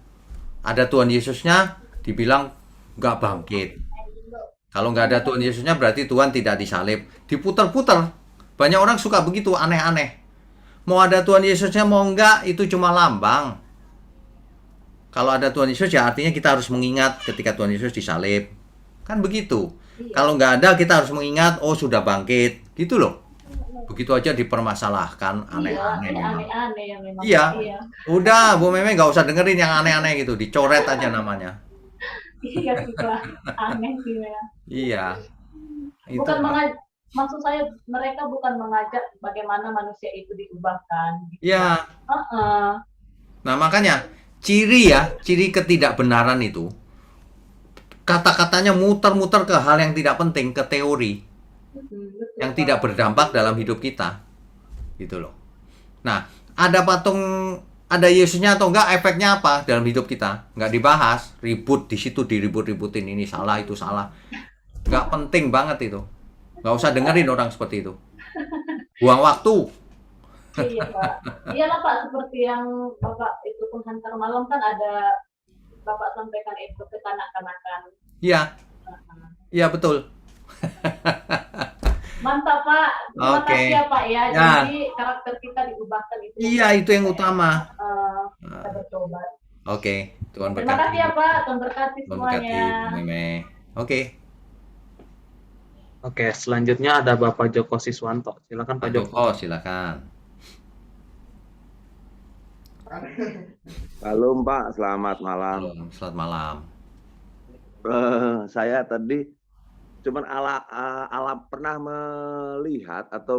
S1: ada Tuhan Yesusnya, dibilang nggak bangkit. Kalau nggak ada Tuhan Yesusnya, berarti Tuhan tidak disalib. Diputar-putar. Banyak orang suka begitu, aneh-aneh. Mau ada Tuhan Yesusnya, mau enggak, itu cuma lambang. Kalau ada Tuhan Yesus, ya artinya kita harus mengingat ketika Tuhan Yesus disalib. Kan begitu. Kalau nggak ada, kita harus mengingat, oh sudah bangkit. Gitu loh. Begitu aja dipermasalahkan, aneh-aneh.
S4: Aneh-aneh yang memang.
S1: Iya. Udah, Bu Meme nggak usah dengerin yang aneh-aneh gitu. Dicoret aja namanya.
S4: Iya sih Pak. Aneh sih ya.
S1: Iya.
S4: Bukan maksud saya, mereka bukan mengajak bagaimana manusia itu diubahkan. Gitu.
S1: Iya. Nah makanya ciri ketidakbenaran itu kata-katanya muter-muter ke hal yang tidak penting, ke teori yang tidak berdampak dalam hidup kita, gitu loh. Nah ada patung, ada Yesusnya atau enggak, efeknya apa dalam hidup kita? Nggak dibahas, ribut di situ, diribut-ributin, ini salah itu salah, nggak penting banget itu. Nggak usah dengerin orang seperti itu. Buang waktu.
S4: Iya Pak. Iyalah Pak, seperti yang Bapak itu penghantar malam kan ada Bapak sampaikan itu ke kanak-kanakan.
S1: Iya. Iya betul.
S4: Mantap Pak. Terima kasih ya Pak ya. Jadi karakter kita diubahkan itu.
S1: Iya, itu yang utama.
S4: Kita bertobat.
S1: Oke, Tuhan berkati.
S4: Terima kasih ya Pak. Tuhan berkati semuanya.
S1: Oke.
S2: Oke, selanjutnya ada Bapak Joko Siswanto. Silakan Pak Joko.
S1: Silakan.
S5: Halo Pak, selamat malam.
S1: Selamat malam.
S5: Saya tadi cuman pernah melihat atau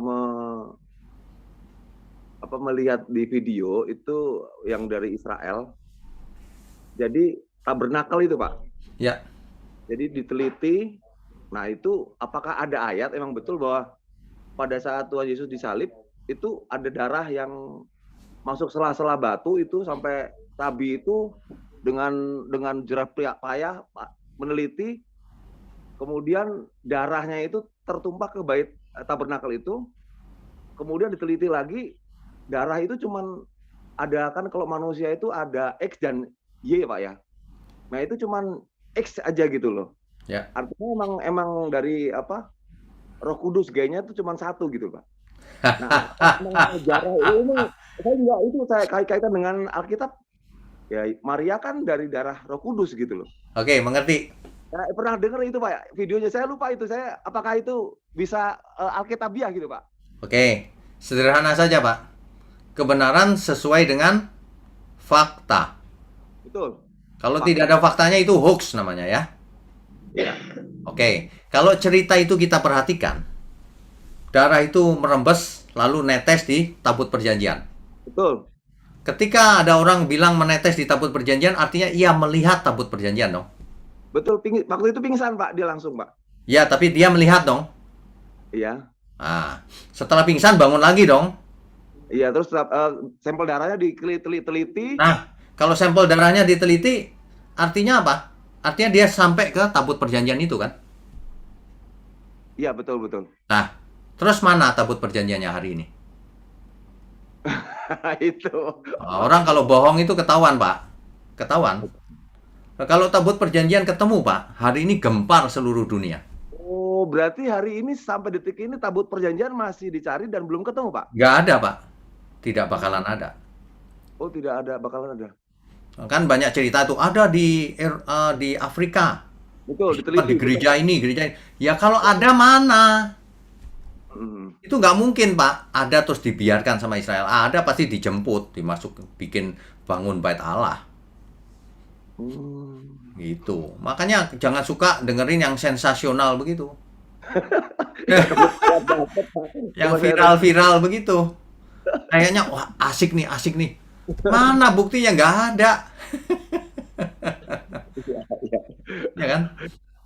S5: melihat di video itu yang dari Israel. Jadi tabernakel itu Pak.
S1: Ya.
S5: Jadi diteliti. Nah itu apakah ada ayat emang betul bahwa pada saat Tuhan Yesus disalib itu ada darah yang masuk sela-sela batu itu sampai tabi itu dengan jerah payah meneliti, kemudian darahnya itu tertumpah ke bait tabernakel itu, kemudian diteliti lagi darah itu cuman ada, kan kalau manusia itu ada X dan Y Pak ya. Nah itu cuman X aja gitu loh.
S1: Ya.
S5: Artinya emang dari Roh Kudus gayanya itu cuma satu gitu Pak. Nah, sejarah ini saya kaitan dengan Alkitab. Ya Maria kan dari darah Roh Kudus gitu loh.
S1: Oke, mengerti.
S5: Saya pernah dengar itu Pak, videonya saya lupa itu, apakah itu bisa Alkitabiah gitu Pak?
S1: Oke, sederhana saja Pak. Kebenaran sesuai dengan fakta.
S5: Betul.
S1: Kalau tidak ada faktanya itu hoax namanya ya.
S5: Ya.
S1: Oke, kalau cerita itu kita perhatikan, darah itu merembes lalu netes di tabut perjanjian.
S5: Betul.
S1: Ketika ada orang bilang menetes di tabut perjanjian, artinya ia melihat tabut perjanjian dong.
S5: Betul, waktu itu pingsan Pak, dia langsung Pak.
S1: Ya, tapi dia melihat dong.
S5: Iya.
S1: Nah, setelah pingsan bangun lagi dong.
S5: Iya, terus sampel darahnya diteliti.
S1: Nah, kalau sampel darahnya diteliti, artinya apa? Artinya dia sampai ke tabut perjanjian itu kan?
S5: Iya, betul.
S1: Nah, terus mana tabut perjanjiannya hari ini?
S5: Itu.
S1: Orang kalau bohong itu ketahuan, Pak. Ketahuan. Nah, kalau tabut perjanjian ketemu, Pak, hari ini gempar seluruh dunia.
S5: Oh, berarti hari ini sampai detik ini tabut perjanjian masih dicari dan belum ketemu, Pak?
S1: Nggak ada, Pak. Tidak bakalan ada.
S5: Oh, tidak ada, bakalan ada.
S1: Kan banyak cerita tuh, ada di Afrika.
S5: Betul,
S1: Di
S5: diteliti.
S1: gereja ini. Ya kalau ada mana?
S5: Hmm.
S1: Itu nggak mungkin, Pak. Ada terus dibiarkan sama Israel. Ada pasti dijemput, bikin bangun bait Allah.
S5: Hmm.
S1: Gitu. Makanya jangan suka dengerin yang sensasional begitu. Yang viral-viral begitu. Kayaknya, wah asik nih. Mana buktinya? Nggak ada. Ya kan?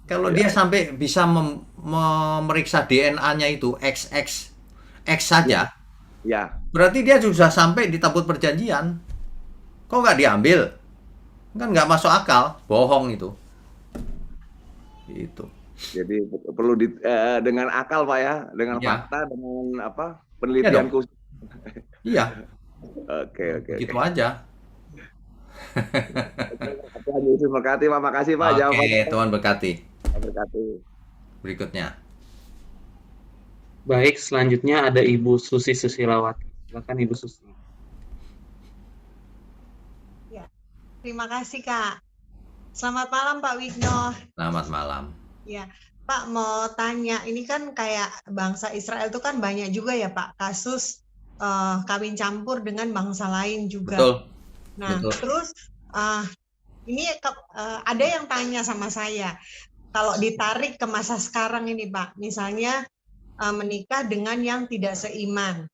S1: Kalau dia sampai bisa memeriksa DNA-nya itu XX saja,
S5: Ya,
S1: berarti dia sudah sampai di tabut perjanjian. Kok nggak diambil? Kan nggak masuk akal, bohong itu. Itu.
S5: jadi perlu dengan akal Pak ya, dengan
S1: Iya.
S5: fakta, dengan apa
S1: Iya
S5: penelitian
S1: dong.
S5: khusus.
S1: Iya,
S5: Oke.
S1: gitu aja.
S5: Tuhan Yesus berkati Pak, makasih Pak
S1: Oke,
S5: jawabannya.
S1: Tuhan berkati.
S5: Berkati.
S1: Berikutnya.
S2: Baik, selanjutnya ada Ibu Susi Susilawati. Silakan Ibu Susi.
S6: Terima kasih, Kak. Selamat malam, Pak Wigno.
S1: Selamat malam.
S6: Ya, Pak mau tanya, ini kan kayak bangsa Israel itu kan banyak juga ya, Pak, kasus kawin campur dengan bangsa lain juga.
S1: Betul.
S6: Nah,
S1: betul.
S6: terus ini ada yang tanya sama saya, kalau ditarik ke masa sekarang ini, Pak, misalnya menikah dengan yang tidak seiman,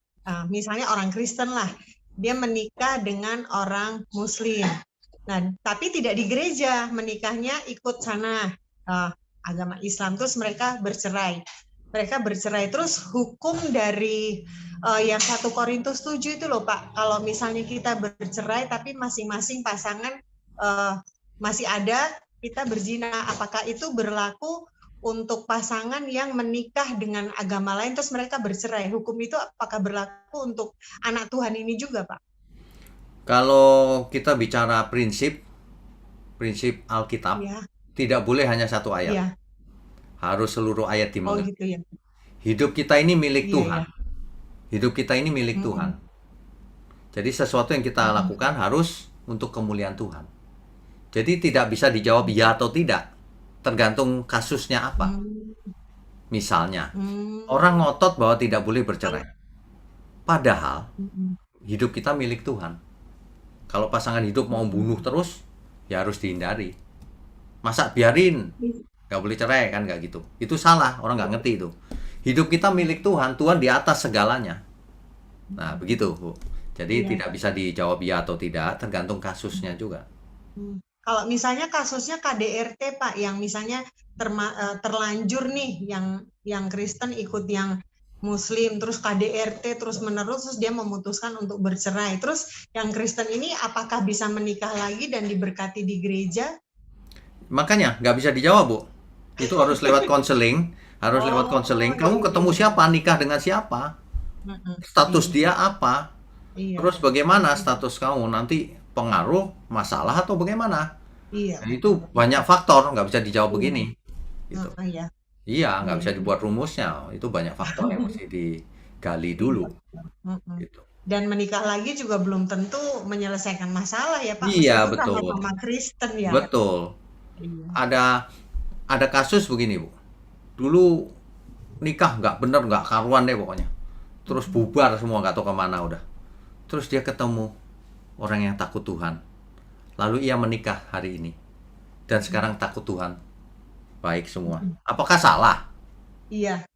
S6: misalnya orang Kristen lah, dia menikah dengan orang Muslim. Nah, tapi tidak di gereja, menikahnya ikut sana agama Islam, terus mereka bercerai. Terus hukum dari yang 1 Korintus 7 itu loh Pak, kalau misalnya kita bercerai tapi masing-masing pasangan masih ada, kita berzina, apakah itu berlaku untuk pasangan yang menikah dengan agama lain terus mereka bercerai? Hukum itu apakah berlaku untuk anak Tuhan ini juga, Pak?
S1: Kalau kita bicara prinsip Alkitab,
S6: Ya,
S1: tidak boleh hanya satu ayat.
S6: ya.
S1: Harus seluruh ayat
S6: Oh
S1: dimengerti.
S6: gitu ya.
S1: Hidup kita ini milik
S6: Iya,
S1: Tuhan. Hidup kita ini milik Tuhan. Jadi sesuatu yang kita lakukan harus untuk kemuliaan Tuhan. Jadi tidak bisa dijawab ya atau tidak. Tergantung kasusnya apa. Misalnya, orang ngotot bahwa tidak boleh bercerai. Padahal hidup kita milik Tuhan. Kalau pasangan hidup mau bunuh terus, ya harus dihindari. Masa biarin, nggak boleh cerai kan, nggak gitu. Itu salah, orang nggak ngerti itu. Hidup kita milik Tuhan, Tuhan di atas segalanya. Nah, begitu, Bu. Jadi tidak bisa dijawab ya atau tidak, tergantung kasusnya juga.
S6: Kalau misalnya kasusnya KDRT, Pak, yang misalnya terlanjur nih, yang Kristen ikut yang Muslim, terus KDRT terus menerus, terus dia memutuskan untuk bercerai. Terus yang Kristen ini apakah bisa menikah lagi dan diberkati di gereja?
S1: Makanya nggak bisa dijawab, Bu. Itu harus lewat konseling, Kamu ketemu siapa, nikah dengan siapa, status dia apa, terus bagaimana status kamu, nanti pengaruh masalah atau bagaimana? Nah, itu banyak faktor, nggak bisa dijawab begini. Gitu. Iya, nggak bisa dibuat rumusnya. Itu banyak faktor yang mesti digali dulu. Gitu.
S6: Dan menikah lagi juga belum tentu menyelesaikan masalah ya Pak.
S1: Iya,
S6: meskipun
S1: betul.
S6: sama-sama Kristen ya.
S1: Betul.
S6: Iya.
S1: Ada kasus begini, Bu. Dulu nikah nggak bener, nggak karuan deh pokoknya. Terus bubar semua, nggak tahu kemana udah. Terus dia ketemu orang yang takut Tuhan. Lalu ia menikah hari ini. Dan sekarang takut Tuhan. Baik semua. Apakah salah?
S6: Iya.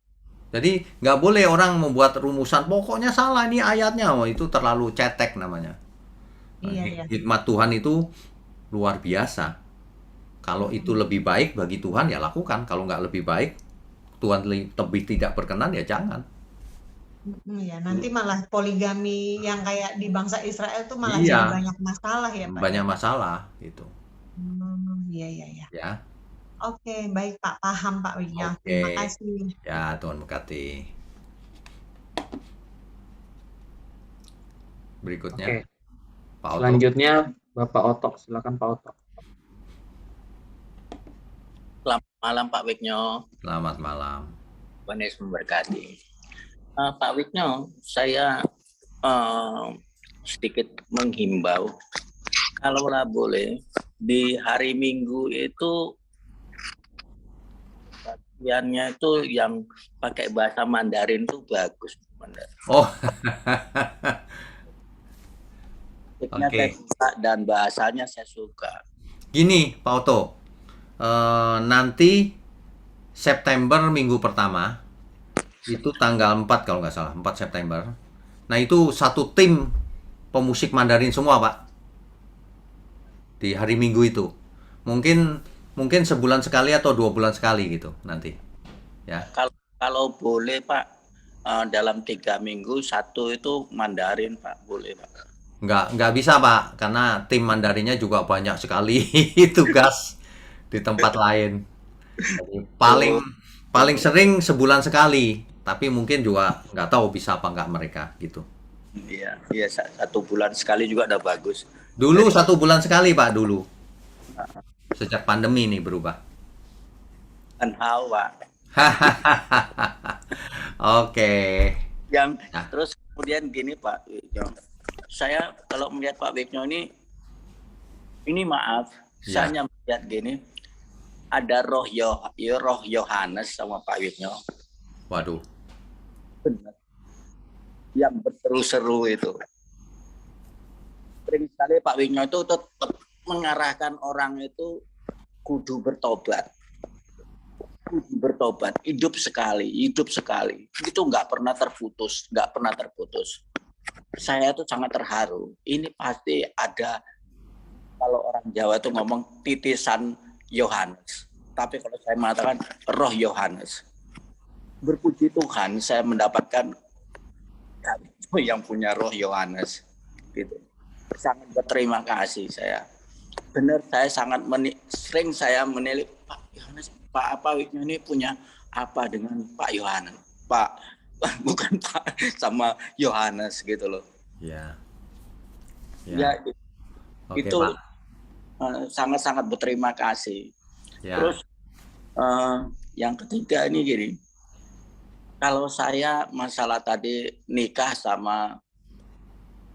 S1: Jadi nggak boleh orang membuat rumusan, pokoknya salah ini ayatnya. Oh, itu terlalu cetek namanya.
S6: Iya, iya.
S1: Hikmat Tuhan itu luar biasa. Kalau itu lebih baik bagi Tuhan ya lakukan. Kalau nggak lebih baik, Tuhan lebih tidak berkenan ya jangan.
S6: Ya, nanti malah poligami yang kayak di bangsa Israel tuh malah
S1: Iya,
S6: jadi banyak masalah ya, Pak
S1: banyak
S6: ya.
S1: masalah gitu.
S6: Iya, iya, iya.
S1: Ya,
S6: Oke, baik Pak, paham Pak Wigyo.
S1: oke.
S6: Terima kasih.
S1: Ya, Tuhan berkati. Berikutnya,
S2: Oke.
S1: Pak Oto.
S2: Selanjutnya Bapak Otok, silakan Pak Otok.
S7: Selamat malam Pak Wigyo,
S1: Selamat malam.
S7: Tuhan Yesus memberkati. Pak Wigyo, saya sedikit menghimbau, kalaulah boleh di hari Minggu itu bagiannya itu yang pakai bahasa Mandarin itu bagus.
S1: Oh,
S7: Musiknya
S1: Oke.
S7: saya suka dan bahasanya saya suka.
S1: gini Pak Oto. Nanti September minggu pertama, itu tanggal 4 kalau nggak salah, 4 September. Nah, itu satu tim pemusik Mandarin semua, Pak. Di hari Minggu itu. Mungkin sebulan sekali atau 2 bulan sekali gitu nanti. Ya.
S7: Kalau boleh Pak, dalam 3 minggu satu itu Mandarin Pak, boleh Pak.
S1: Nggak bisa, Pak, karena tim Mandarinnya juga banyak sekali tugas di tempat lain. Jadi paling sering sebulan sekali, tapi mungkin juga nggak tahu bisa apa nggak mereka gitu.
S7: Iya, 1 bulan sekali juga udah bagus.
S1: Dulu 1 bulan sekali, Pak, dulu. Sejak pandemi ini berubah.
S7: Dan Hawa.
S1: Oke.
S7: Yang
S1: Nah.
S7: terus kemudian gini Pak Wigyo, saya kalau melihat Pak Wigyo ini maaf,
S1: Ya.
S7: saya hanya melihat gini, ada roh Yohanes sama Pak Wigyo,
S1: Waduh.
S7: benar, yang berseru-seru itu. Sering sekali Pak Wigyo itu tetap mengarahkan orang itu kudu bertobat. Hidup sekali, itu nggak pernah terputus. Saya tuh sangat terharu, ini pasti ada, kalau orang Jawa itu ngomong titisan Yohanes, tapi kalau saya mengatakan roh Yohanes. Berpuji Tuhan saya mendapatkan yang punya roh Yohanes gitu. Sangat berterima kasih saya. Benar, saya sangat sering saya menilai Pak Yohanes, Pak Wigyo ini punya apa dengan Pak Yohanes, Pak bukan Pak sama Yohanes gitu loh.
S1: Ya.
S7: Ya,
S1: Oke,
S7: itu
S1: Pak.
S7: sangat-sangat berterima kasih.
S1: Ya.
S7: Terus yang ketiga ini gini, kalau saya masalah tadi nikah sama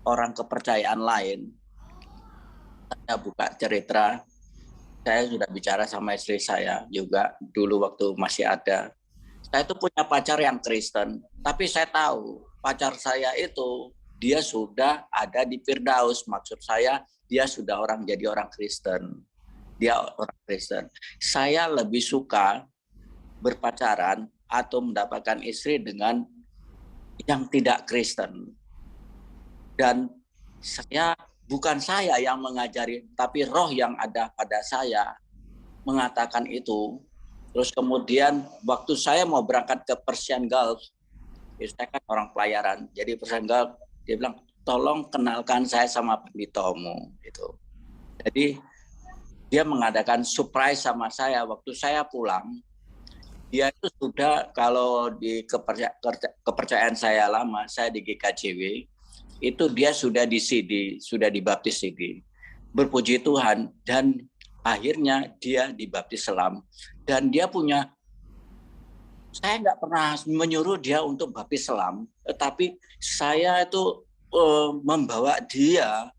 S7: orang kepercayaan lain, saya buka cerita. Saya sudah bicara sama istri saya juga dulu waktu masih ada. Saya itu punya pacar yang Kristen, tapi saya tahu pacar saya itu dia sudah ada di Firdaus. Maksud saya dia sudah jadi orang Kristen. Dia orang Kristen. Saya lebih suka berpacaran atau mendapatkan istri dengan yang tidak Kristen. Dan bukan saya yang mengajari, tapi roh yang ada pada saya mengatakan itu. Terus kemudian waktu saya mau berangkat ke Persian Gulf, saya kan orang pelayaran, jadi Persian Gulf, dia bilang, tolong kenalkan saya sama penditomu. Gitu. Jadi dia mengadakan surprise sama saya waktu saya pulang. Dia itu sudah, kalau di kepercayaan saya lama, saya di GKJW, itu dia sudah di CD, sudah dibaptis CD. Berpuji Tuhan, dan akhirnya dia dibaptis selam. Dan dia punya, saya nggak pernah menyuruh dia untuk baptis selam, tetapi saya itu membawa dia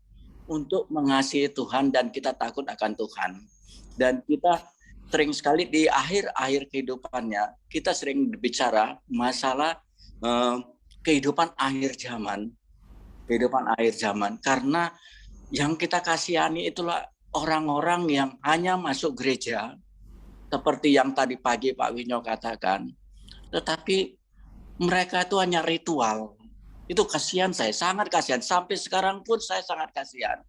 S7: untuk mengasihi Tuhan dan kita takut akan Tuhan. Dan kita sering sekali di akhir-akhir kehidupannya, kita sering berbicara masalah kehidupan akhir zaman. Karena yang kita kasihani itulah orang-orang yang hanya masuk gereja seperti yang tadi pagi Pak Wigyo katakan, tetapi mereka itu hanya ritual. Itu kasihan, saya sangat kasihan, sampai sekarang pun saya sangat kasihan.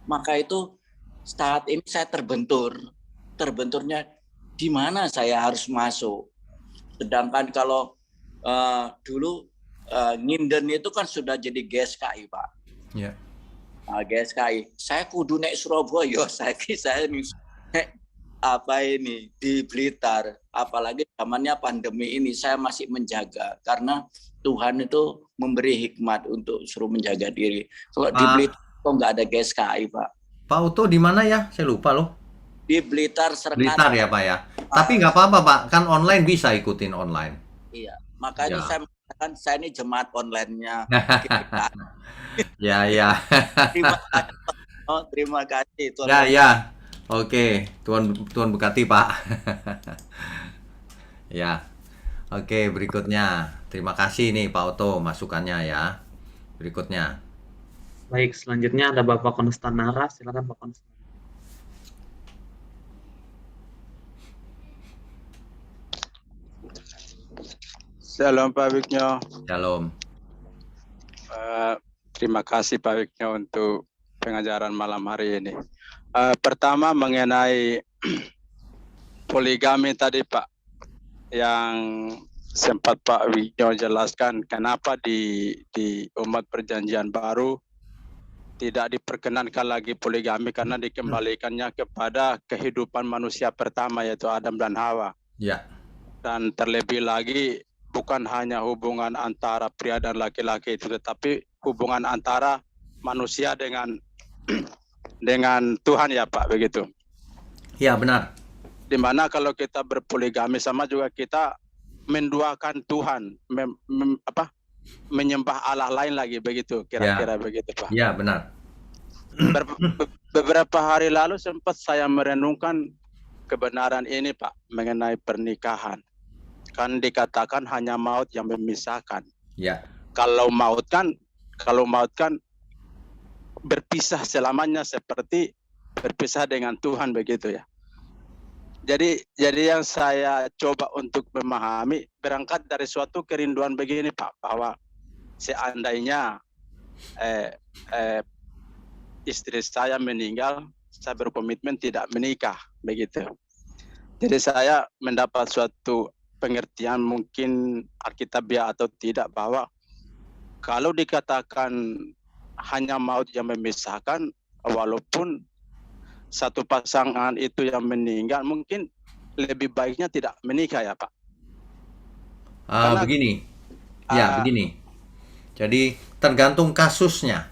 S7: Maka itu saat ini saya terbenturnya di mana saya harus masuk. Sedangkan kalau dulu nginden itu kan sudah jadi GSKI, Pak.
S1: Ya.
S7: Nah, GSKI, saya kudu naik Surabaya, saya ini di Blitar, apalagi zamannya pandemi ini saya masih menjaga karena Tuhan itu memberi hikmat untuk suruh menjaga diri. Kalau di Blitar kok nggak ada GSKI, Pak.
S1: Pak Uto di mana ya? Saya lupa loh.
S7: Di Blitar, Serengat.
S1: Blitar ya Pak ya. Tapi nggak apa-apa Pak, kan online bisa ikutin online.
S7: Iya, makanya
S1: Ya.
S7: saya mengatakan saya ini jemaat online-nya.
S1: Ya ya.
S7: Terima kasih. Oh, terima kasih. Tuhan.
S1: Ya ya. Oke, Tuhan berkati Pak. Ya. Oke, berikutnya. Terima kasih nih Pak Oto masukannya ya. Berikutnya.
S2: Baik, selanjutnya ada Bapak Konstanara. Silakan Pak Konstanara.
S8: Shalom Pak Wiknyo.
S1: Shalom.
S8: Terima kasih Pak Wiknyo untuk pengajaran malam hari ini. Pertama mengenai poligami tadi Pak, yang sempat Pak Wiknyo jelaskan kenapa di umat perjanjian baru tidak diperkenankan lagi poligami karena dikembalikannya kepada kehidupan manusia pertama yaitu Adam dan Hawa.
S1: Ya.
S8: Dan terlebih lagi bukan hanya hubungan antara pria dan laki-laki itu, tetapi hubungan antara manusia dengan Tuhan ya Pak, begitu.
S1: Ya benar.
S8: Dimana kalau kita berpoligami sama juga kita menduakan Tuhan, menyembah Allah lain lagi, begitu kira-kira begitu Pak.
S1: Ya benar.
S8: Beberapa hari lalu sempat saya merenungkan kebenaran ini Pak mengenai pernikahan. Kan dikatakan hanya maut yang memisahkan.
S1: Ya.
S8: Kalau maut kan berpisah selamanya seperti berpisah dengan Tuhan, begitu ya. Jadi yang saya coba untuk memahami berangkat dari suatu kerinduan begini Pak, bahwa seandainya istri saya meninggal, saya berkomitmen tidak menikah, begitu. Jadi saya mendapat suatu pengertian mungkin alkitabiah atau tidak, bahwa kalau dikatakan hanya maut yang memisahkan, walaupun satu pasangan itu yang meninggal, mungkin lebih baiknya tidak menikah ya Pak.
S1: Begini. Begini. Jadi tergantung kasusnya.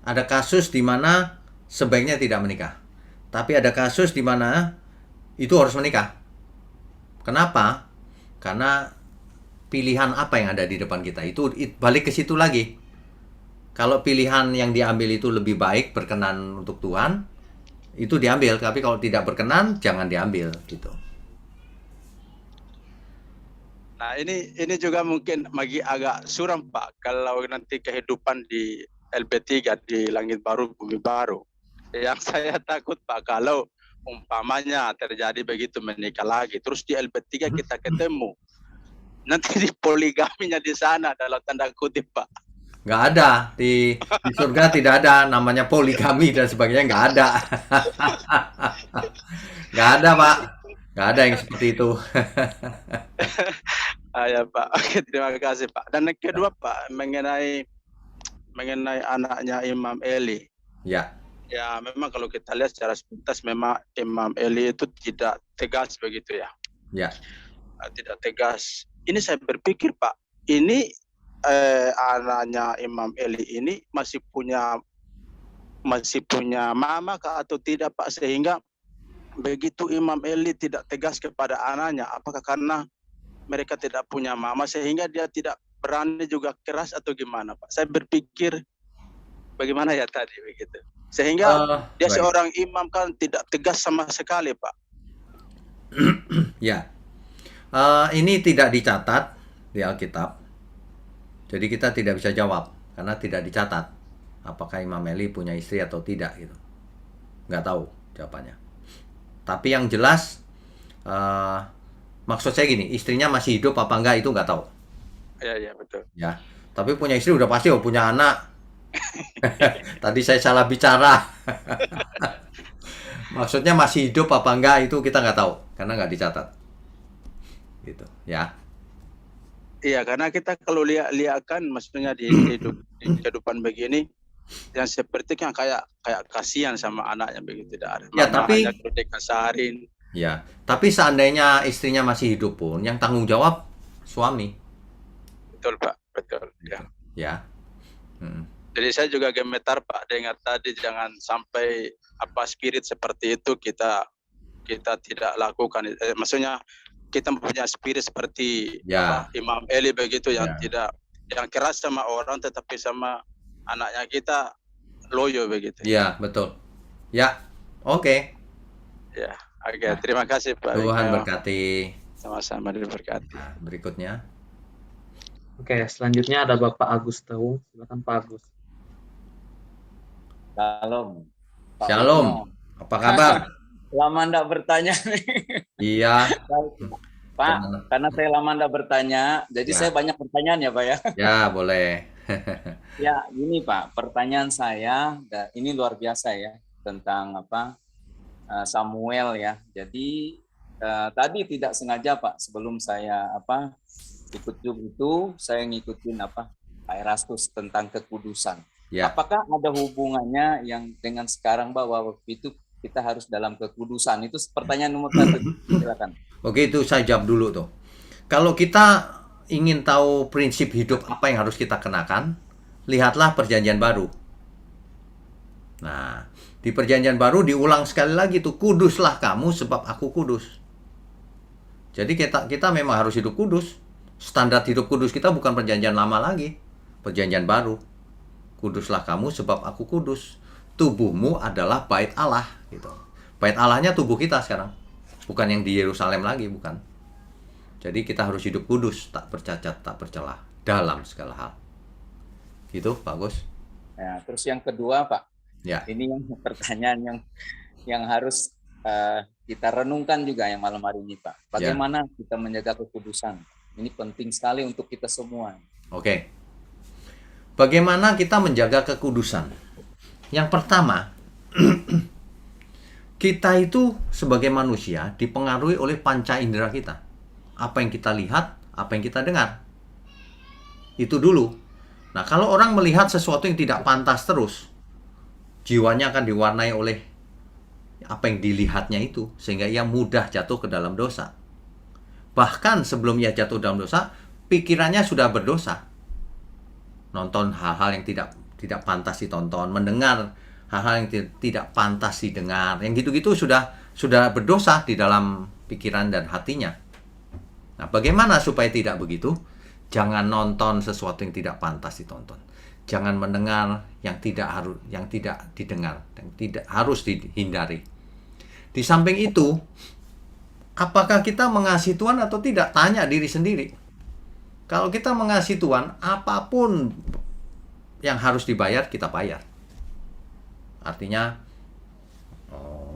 S1: Ada kasus di mana sebaiknya tidak menikah. Tapi ada kasus di mana itu harus menikah. Kenapa? Karena pilihan apa yang ada di depan kita itu balik ke situ lagi. Kalau pilihan yang diambil itu lebih baik, berkenan untuk Tuhan, itu diambil. Tapi kalau tidak berkenan, jangan diambil gitu.
S8: Nah ini juga mungkin agak suram Pak, kalau nanti kehidupan di LB3, di langit baru bumi baru. Yang saya takut Pak, kalau umpamanya terjadi begitu menikah lagi, terus di LB3 kita ketemu, nanti di poligaminya di sana dalam tanda kutip Pak.
S1: Nggak ada di surga, tidak ada namanya poligami dan sebagainya, nggak ada. Nggak ada Pak, nggak ada yang seperti itu.
S8: Ya Pak, oke, terima kasih Pak. Dan yang kedua Pak, mengenai anaknya Imam Eli.
S1: Ya.
S8: Ya memang kalau kita lihat secara sepintas memang Imam Eli itu tidak tegas begitu ya.
S1: Ya.
S8: Tidak tegas. Ini saya berpikir Pak, ini anaknya Imam Eli ini masih punya mama kah atau tidak Pak, sehingga begitu Imam Eli tidak tegas kepada anaknya, apakah karena mereka tidak punya mama sehingga dia tidak berani juga keras atau gimana Pak? Saya berpikir bagaimana ya tadi begitu, sehingga dia
S1: baik.
S8: seorang imam kan tidak tegas sama sekali Pak.
S1: Ya. Ini tidak dicatat di Alkitab. Jadi kita tidak bisa jawab karena tidak dicatat apakah Imam Eli punya istri atau tidak gitu. Nggak tahu jawabannya. Tapi yang jelas maksud saya gini, istrinya masih hidup apa enggak itu nggak tahu.
S8: Ya betul.
S1: Ya. Tapi punya istri udah pasti, punya anak Tadi saya salah bicara. Maksudnya masih hidup apa enggak itu kita nggak tahu karena nggak dicatat. Gitu ya.
S8: Iya, karena kita kalau lihat kan maksudnya di kehidupan begini yang seperti kan kayak kasihan sama anaknya begitu, tidak ada.
S1: Ya, tapi
S8: Anaknya kalau dikasarin.
S1: ya, tapi seandainya istrinya masih hidup pun yang tanggung jawab suami.
S8: Betul, Pak. Betul. Ya.
S1: Ya. Hmm.
S8: Jadi saya juga gemetar, Pak, dengar tadi jangan sampai spirit seperti itu kita tidak lakukan. Maksudnya kita punya spirit seperti
S1: Ya.
S8: Imam Eli begitu yang
S1: Ya.
S8: yang keras sama orang tetapi sama anaknya kita loyo begitu.
S1: Iya, betul. Ya. Oke.
S8: Ya, oke. Terima kasih, Pak.
S1: Tuhan berkati.
S8: Sama-sama diberkati.
S1: Nah, berikutnya.
S2: Oke, selanjutnya ada Bapak Agus Teung. Silakan Pak Agus.
S9: Shalom. Pak
S1: Shalom.
S9: Wisnu.
S1: Apa kabar?
S9: Lama enggak bertanya nih.
S1: Iya.
S9: Pak, karena saya lama enggak bertanya, jadi
S1: Ya.
S9: saya banyak pertanyaan ya Pak ya.
S1: Ya, boleh.
S9: Ya, ini Pak, pertanyaan saya, ini luar biasa ya, tentang Samuel ya. Jadi tadi tidak sengaja Pak, sebelum saya ikut Zoom itu, saya ngikutin Pak Erastus tentang kekudusan.
S1: Ya.
S9: Apakah ada hubungannya yang dengan sekarang bahwa waktu itu kita harus dalam kekudusan? Itu pertanyaan nomor 1. Silakan.
S1: Oke, itu saya jawab dulu tuh. Kalau kita ingin tahu prinsip hidup apa yang harus kita kenakan, lihatlah Perjanjian Baru. Nah, di Perjanjian Baru diulang sekali lagi tuh, kuduslah kamu sebab aku kudus. Jadi kita memang harus hidup kudus. Standar hidup kudus kita bukan Perjanjian Lama lagi, Perjanjian Baru. Kuduslah kamu sebab aku kudus. Tubuhmu adalah bait Allah gitu. Bait Allahnya tubuh kita sekarang. Bukan yang di Yerusalem lagi, bukan. Jadi kita harus hidup kudus, tak bercacat, tak bercelah dalam segala hal. Gitu, Pak Gus.
S9: Ya, terus yang kedua, Pak.
S1: Ya.
S9: Ini yang pertanyaan yang harus kita renungkan juga yang malam hari ini, Pak. Bagaimana kita menjaga kekudusan? Ini penting sekali untuk kita semua.
S1: Oke. Bagaimana kita menjaga kekudusan? Yang pertama, kita itu sebagai manusia dipengaruhi oleh panca indera kita. Apa yang kita lihat, apa yang kita dengar. Itu dulu. Nah, kalau orang melihat sesuatu yang tidak pantas terus, jiwanya akan diwarnai oleh apa yang dilihatnya itu, sehingga ia mudah jatuh ke dalam dosa. Bahkan sebelum ia jatuh dalam dosa, pikirannya sudah berdosa. Nonton hal-hal yang tidak pantas ditonton, mendengar hal-hal yang tidak pantas didengar, yang gitu-gitu sudah berdosa di dalam pikiran dan hatinya. Nah, bagaimana supaya tidak begitu? Jangan nonton sesuatu yang tidak pantas ditonton. Jangan mendengar yang tidak didengar, yang tidak harus dihindari. Di samping itu, apakah kita mengasihi Tuhan atau tidak? Tanya diri sendiri. Kalau kita mengasihi Tuhan, apapun yang harus dibayar, kita bayar. Artinya,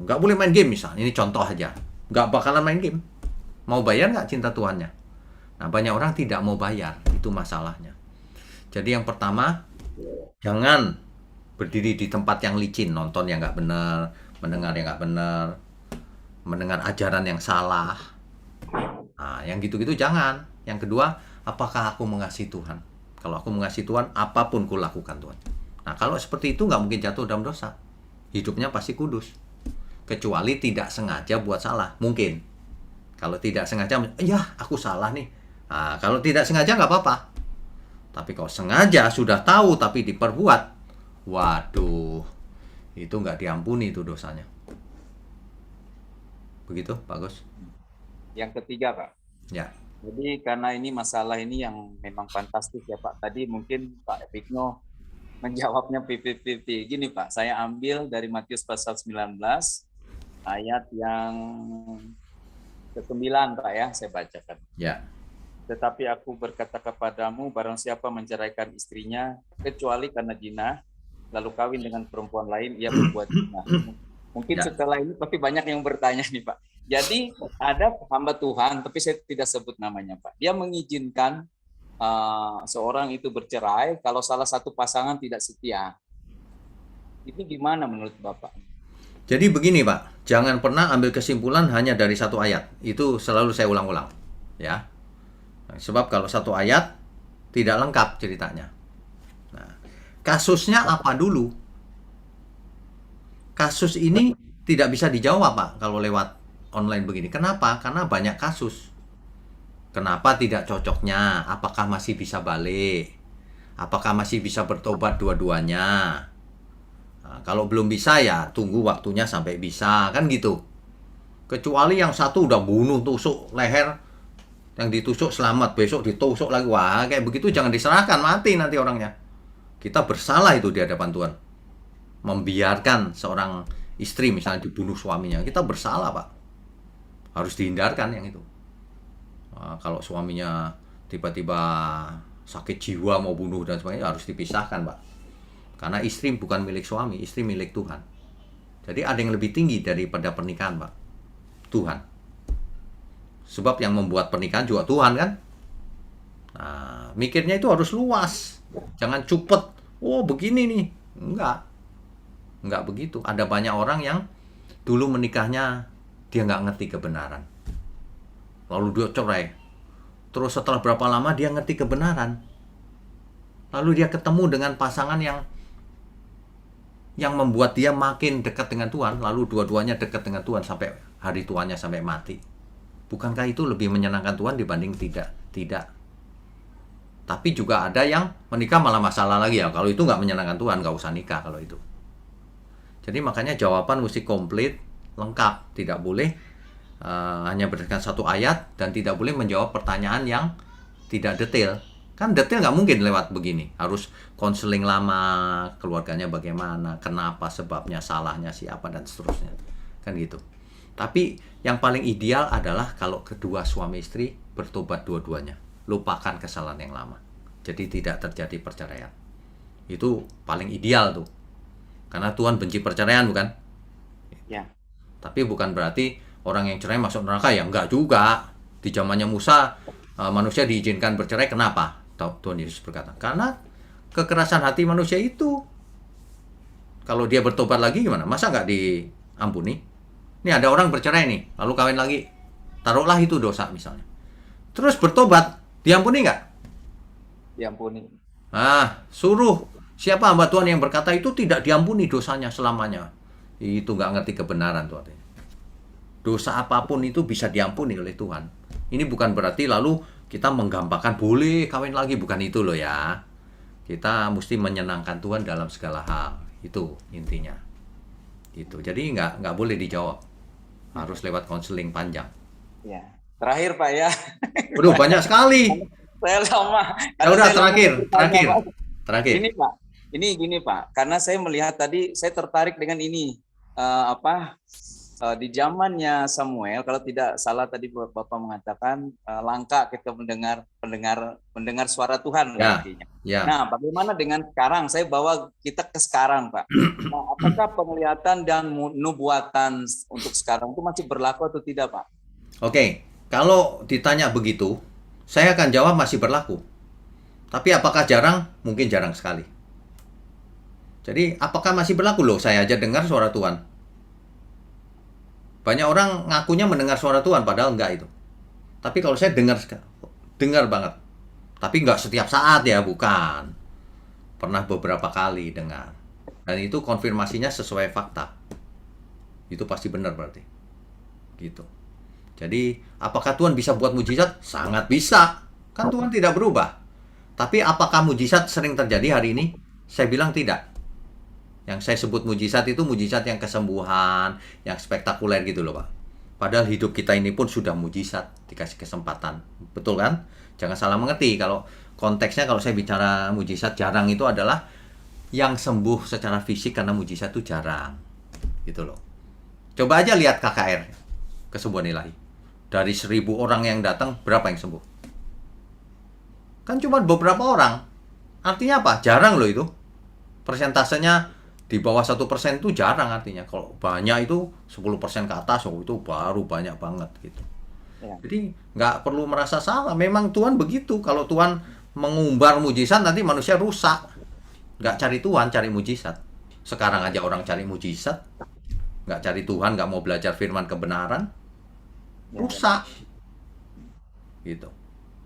S1: nggak boleh main game misalnya. Ini contoh aja. Nggak bakalan main game. Mau bayar nggak cinta Tuhannya? Nah, banyak orang tidak mau bayar. Itu masalahnya. Jadi yang pertama, jangan berdiri di tempat yang licin. Nonton yang nggak benar, mendengar yang nggak benar, mendengar ajaran yang salah. Nah, yang gitu-gitu jangan. Yang kedua, apakah aku mengasihi Tuhan? Kalau aku mengasihi Tuhan, apapun ku lakukan Tuhan. Nah, kalau seperti itu nggak mungkin jatuh dalam dosa. Hidupnya pasti kudus. Kecuali tidak sengaja buat salah. Mungkin. Kalau tidak sengaja, ya aku salah nih. Nah, kalau tidak sengaja nggak apa-apa. Tapi kalau sengaja sudah tahu tapi diperbuat, waduh, itu nggak diampuni itu dosanya. Begitu, Pak Gus?
S9: Yang ketiga, Pak.
S1: Ya.
S9: Jadi karena ini masalah ini yang memang fantastis ya Pak. Tadi mungkin Pak Epikno menjawabnya 50-50. Gini Pak, saya ambil dari Matius pasal 19 ayat yang ke-9 Pak ya, saya bacakan.
S1: Ya.
S9: Tetapi aku berkata kepadamu, barang siapa menceraikan istrinya kecuali karena zina, lalu kawin dengan perempuan lain, ia berbuat zina. Mungkin setelah ini tapi banyak yang bertanya nih Pak. Jadi ada hamba Tuhan, tapi saya tidak sebut namanya Pak. Dia mengizinkan seorang itu bercerai kalau salah satu pasangan tidak setia. Itu gimana menurut Bapak?
S1: Jadi begini Pak, jangan pernah ambil kesimpulan hanya dari satu ayat. Itu selalu saya ulang-ulang, ya. Sebab kalau satu ayat tidak lengkap ceritanya. Nah, kasusnya apa dulu? Kasus ini tidak bisa dijawab Pak kalau lewat online begini. Kenapa? Karena banyak kasus. Kenapa tidak cocoknya? Apakah masih bisa balik? Apakah masih bisa bertobat dua-duanya? Nah, kalau belum bisa ya tunggu waktunya sampai bisa, kan gitu. Kecuali yang satu udah bunuh, tusuk leher, yang ditusuk selamat, besok ditusuk lagi. Wah, kayak begitu jangan diserahkan, mati nanti orangnya. Kita bersalah itu di hadapan Tuhan. Membiarkan seorang istri misalnya dibunuh suaminya, kita bersalah Pak. Harus dihindarkan yang itu. Nah, kalau suaminya tiba-tiba sakit jiwa mau bunuh dan sebagainya harus dipisahkan Pak. Karena istri bukan milik suami, istri milik Tuhan. Jadi ada yang lebih tinggi daripada pernikahan Pak. Tuhan. Sebab yang membuat pernikahan juga Tuhan kan. Nah, mikirnya itu harus luas. Jangan cupet. Oh begini nih. Enggak begitu. Ada banyak orang yang dulu menikahnya dia nggak ngerti kebenaran. Lalu dia cerai. Terus setelah berapa lama dia ngerti kebenaran. Lalu dia ketemu dengan pasangan yang membuat dia makin dekat dengan Tuhan. Lalu dua-duanya dekat dengan Tuhan sampai hari tuanya sampai mati. Bukankah itu lebih menyenangkan Tuhan dibanding tidak? Tidak. Tapi juga ada yang menikah malah masalah lagi ya. Kalau itu nggak menyenangkan Tuhan, nggak usah nikah kalau itu. Jadi makanya jawaban mesti komplit, lengkap. Tidak boleh hanya berdasarkan satu ayat dan tidak boleh menjawab pertanyaan yang tidak detail. Kan detail nggak mungkin lewat begini. Harus konseling lama, keluarganya bagaimana, kenapa, sebabnya, salahnya siapa, dan seterusnya. Kan gitu. Tapi yang paling ideal adalah kalau kedua suami istri bertobat dua-duanya. Lupakan kesalahan yang lama. Jadi tidak terjadi perceraian. Itu paling ideal tuh. Karena Tuhan benci perceraian bukan?
S9: Ya.
S1: Tapi bukan berarti orang yang cerai masuk neraka ya. Enggak juga. Di zamannya Musa, manusia diizinkan bercerai. Kenapa? Tuhan Yesus berkata, karena kekerasan hati manusia itu. Kalau dia bertobat lagi gimana? Masa nggak diampuni? Ini ada orang bercerai nih, lalu kawin lagi. Taruhlah itu dosa misalnya. Terus bertobat, diampuni nggak?
S9: Diampuni.
S1: Nah, suruh siapa hamba Tuhan yang berkata itu tidak diampuni dosanya selamanya. Itu nggak ngerti kebenaran Tuhan. Dosa apapun itu bisa diampuni oleh Tuhan. Ini bukan berarti lalu kita menggampangkan boleh kawin lagi, bukan itu loh ya. Kita mesti menyenangkan Tuhan dalam segala hal. Itu intinya. Gitu. Jadi nggak boleh dijawab. Harus lewat konseling panjang.
S9: Ya. Terakhir Pak ya.
S1: Waduh, banyak sekali.
S9: Saya lama.
S1: Ya udah terakhir.
S9: Ini Pak. Ini gini Pak, karena saya melihat tadi saya tertarik dengan ini di zamannya Samuel, kalau tidak salah tadi Bapak mengatakan langka kita mendengar suara Tuhan artinya.
S1: Ya.
S9: Nah, bagaimana dengan sekarang? Saya bawa kita ke sekarang, Pak. Nah, apakah penglihatan dan nubuatan untuk sekarang itu masih berlaku atau tidak, Pak?
S1: Oke, kalau ditanya begitu, saya akan jawab masih berlaku. Tapi apakah jarang? Mungkin jarang sekali. Jadi, apakah masih berlaku loh? Saya aja dengar suara Tuhan. Banyak orang ngakunya mendengar suara Tuhan, padahal enggak itu. Tapi kalau saya dengar banget. Tapi enggak setiap saat ya, bukan. Pernah beberapa kali dengar. Dan itu konfirmasinya sesuai fakta. Itu pasti benar berarti. Gitu. Jadi, apakah Tuhan bisa buat mujizat? Sangat bisa. Kan Tuhan tidak berubah. Tapi apakah mujizat sering terjadi hari ini? Saya bilang tidak. Yang saya sebut mujizat itu mujizat yang kesembuhan, yang spektakuler gitu loh Pak. Padahal hidup kita ini pun sudah mujizat, dikasih kesempatan. Betul kan? Jangan salah mengerti. Kalau konteksnya kalau saya bicara mujizat jarang itu adalah yang sembuh secara fisik karena mujizat itu jarang. Gitu loh. Coba aja lihat KKR, kesembuhan ilahi. Dari 1000 orang yang datang, berapa yang sembuh? Kan cuma beberapa orang. Artinya apa? Jarang loh itu. Persentasenya di bawah 1% itu jarang artinya. Kalau banyak itu 10% ke atas, itu baru banyak banget gitu. Ya. Jadi nggak perlu merasa salah. Memang Tuhan begitu. Kalau Tuhan mengumbar mujizat nanti manusia rusak. Nggak cari Tuhan, cari mujizat. Sekarang aja orang cari mujizat, nggak cari Tuhan, nggak mau belajar firman kebenaran, rusak. Gitu.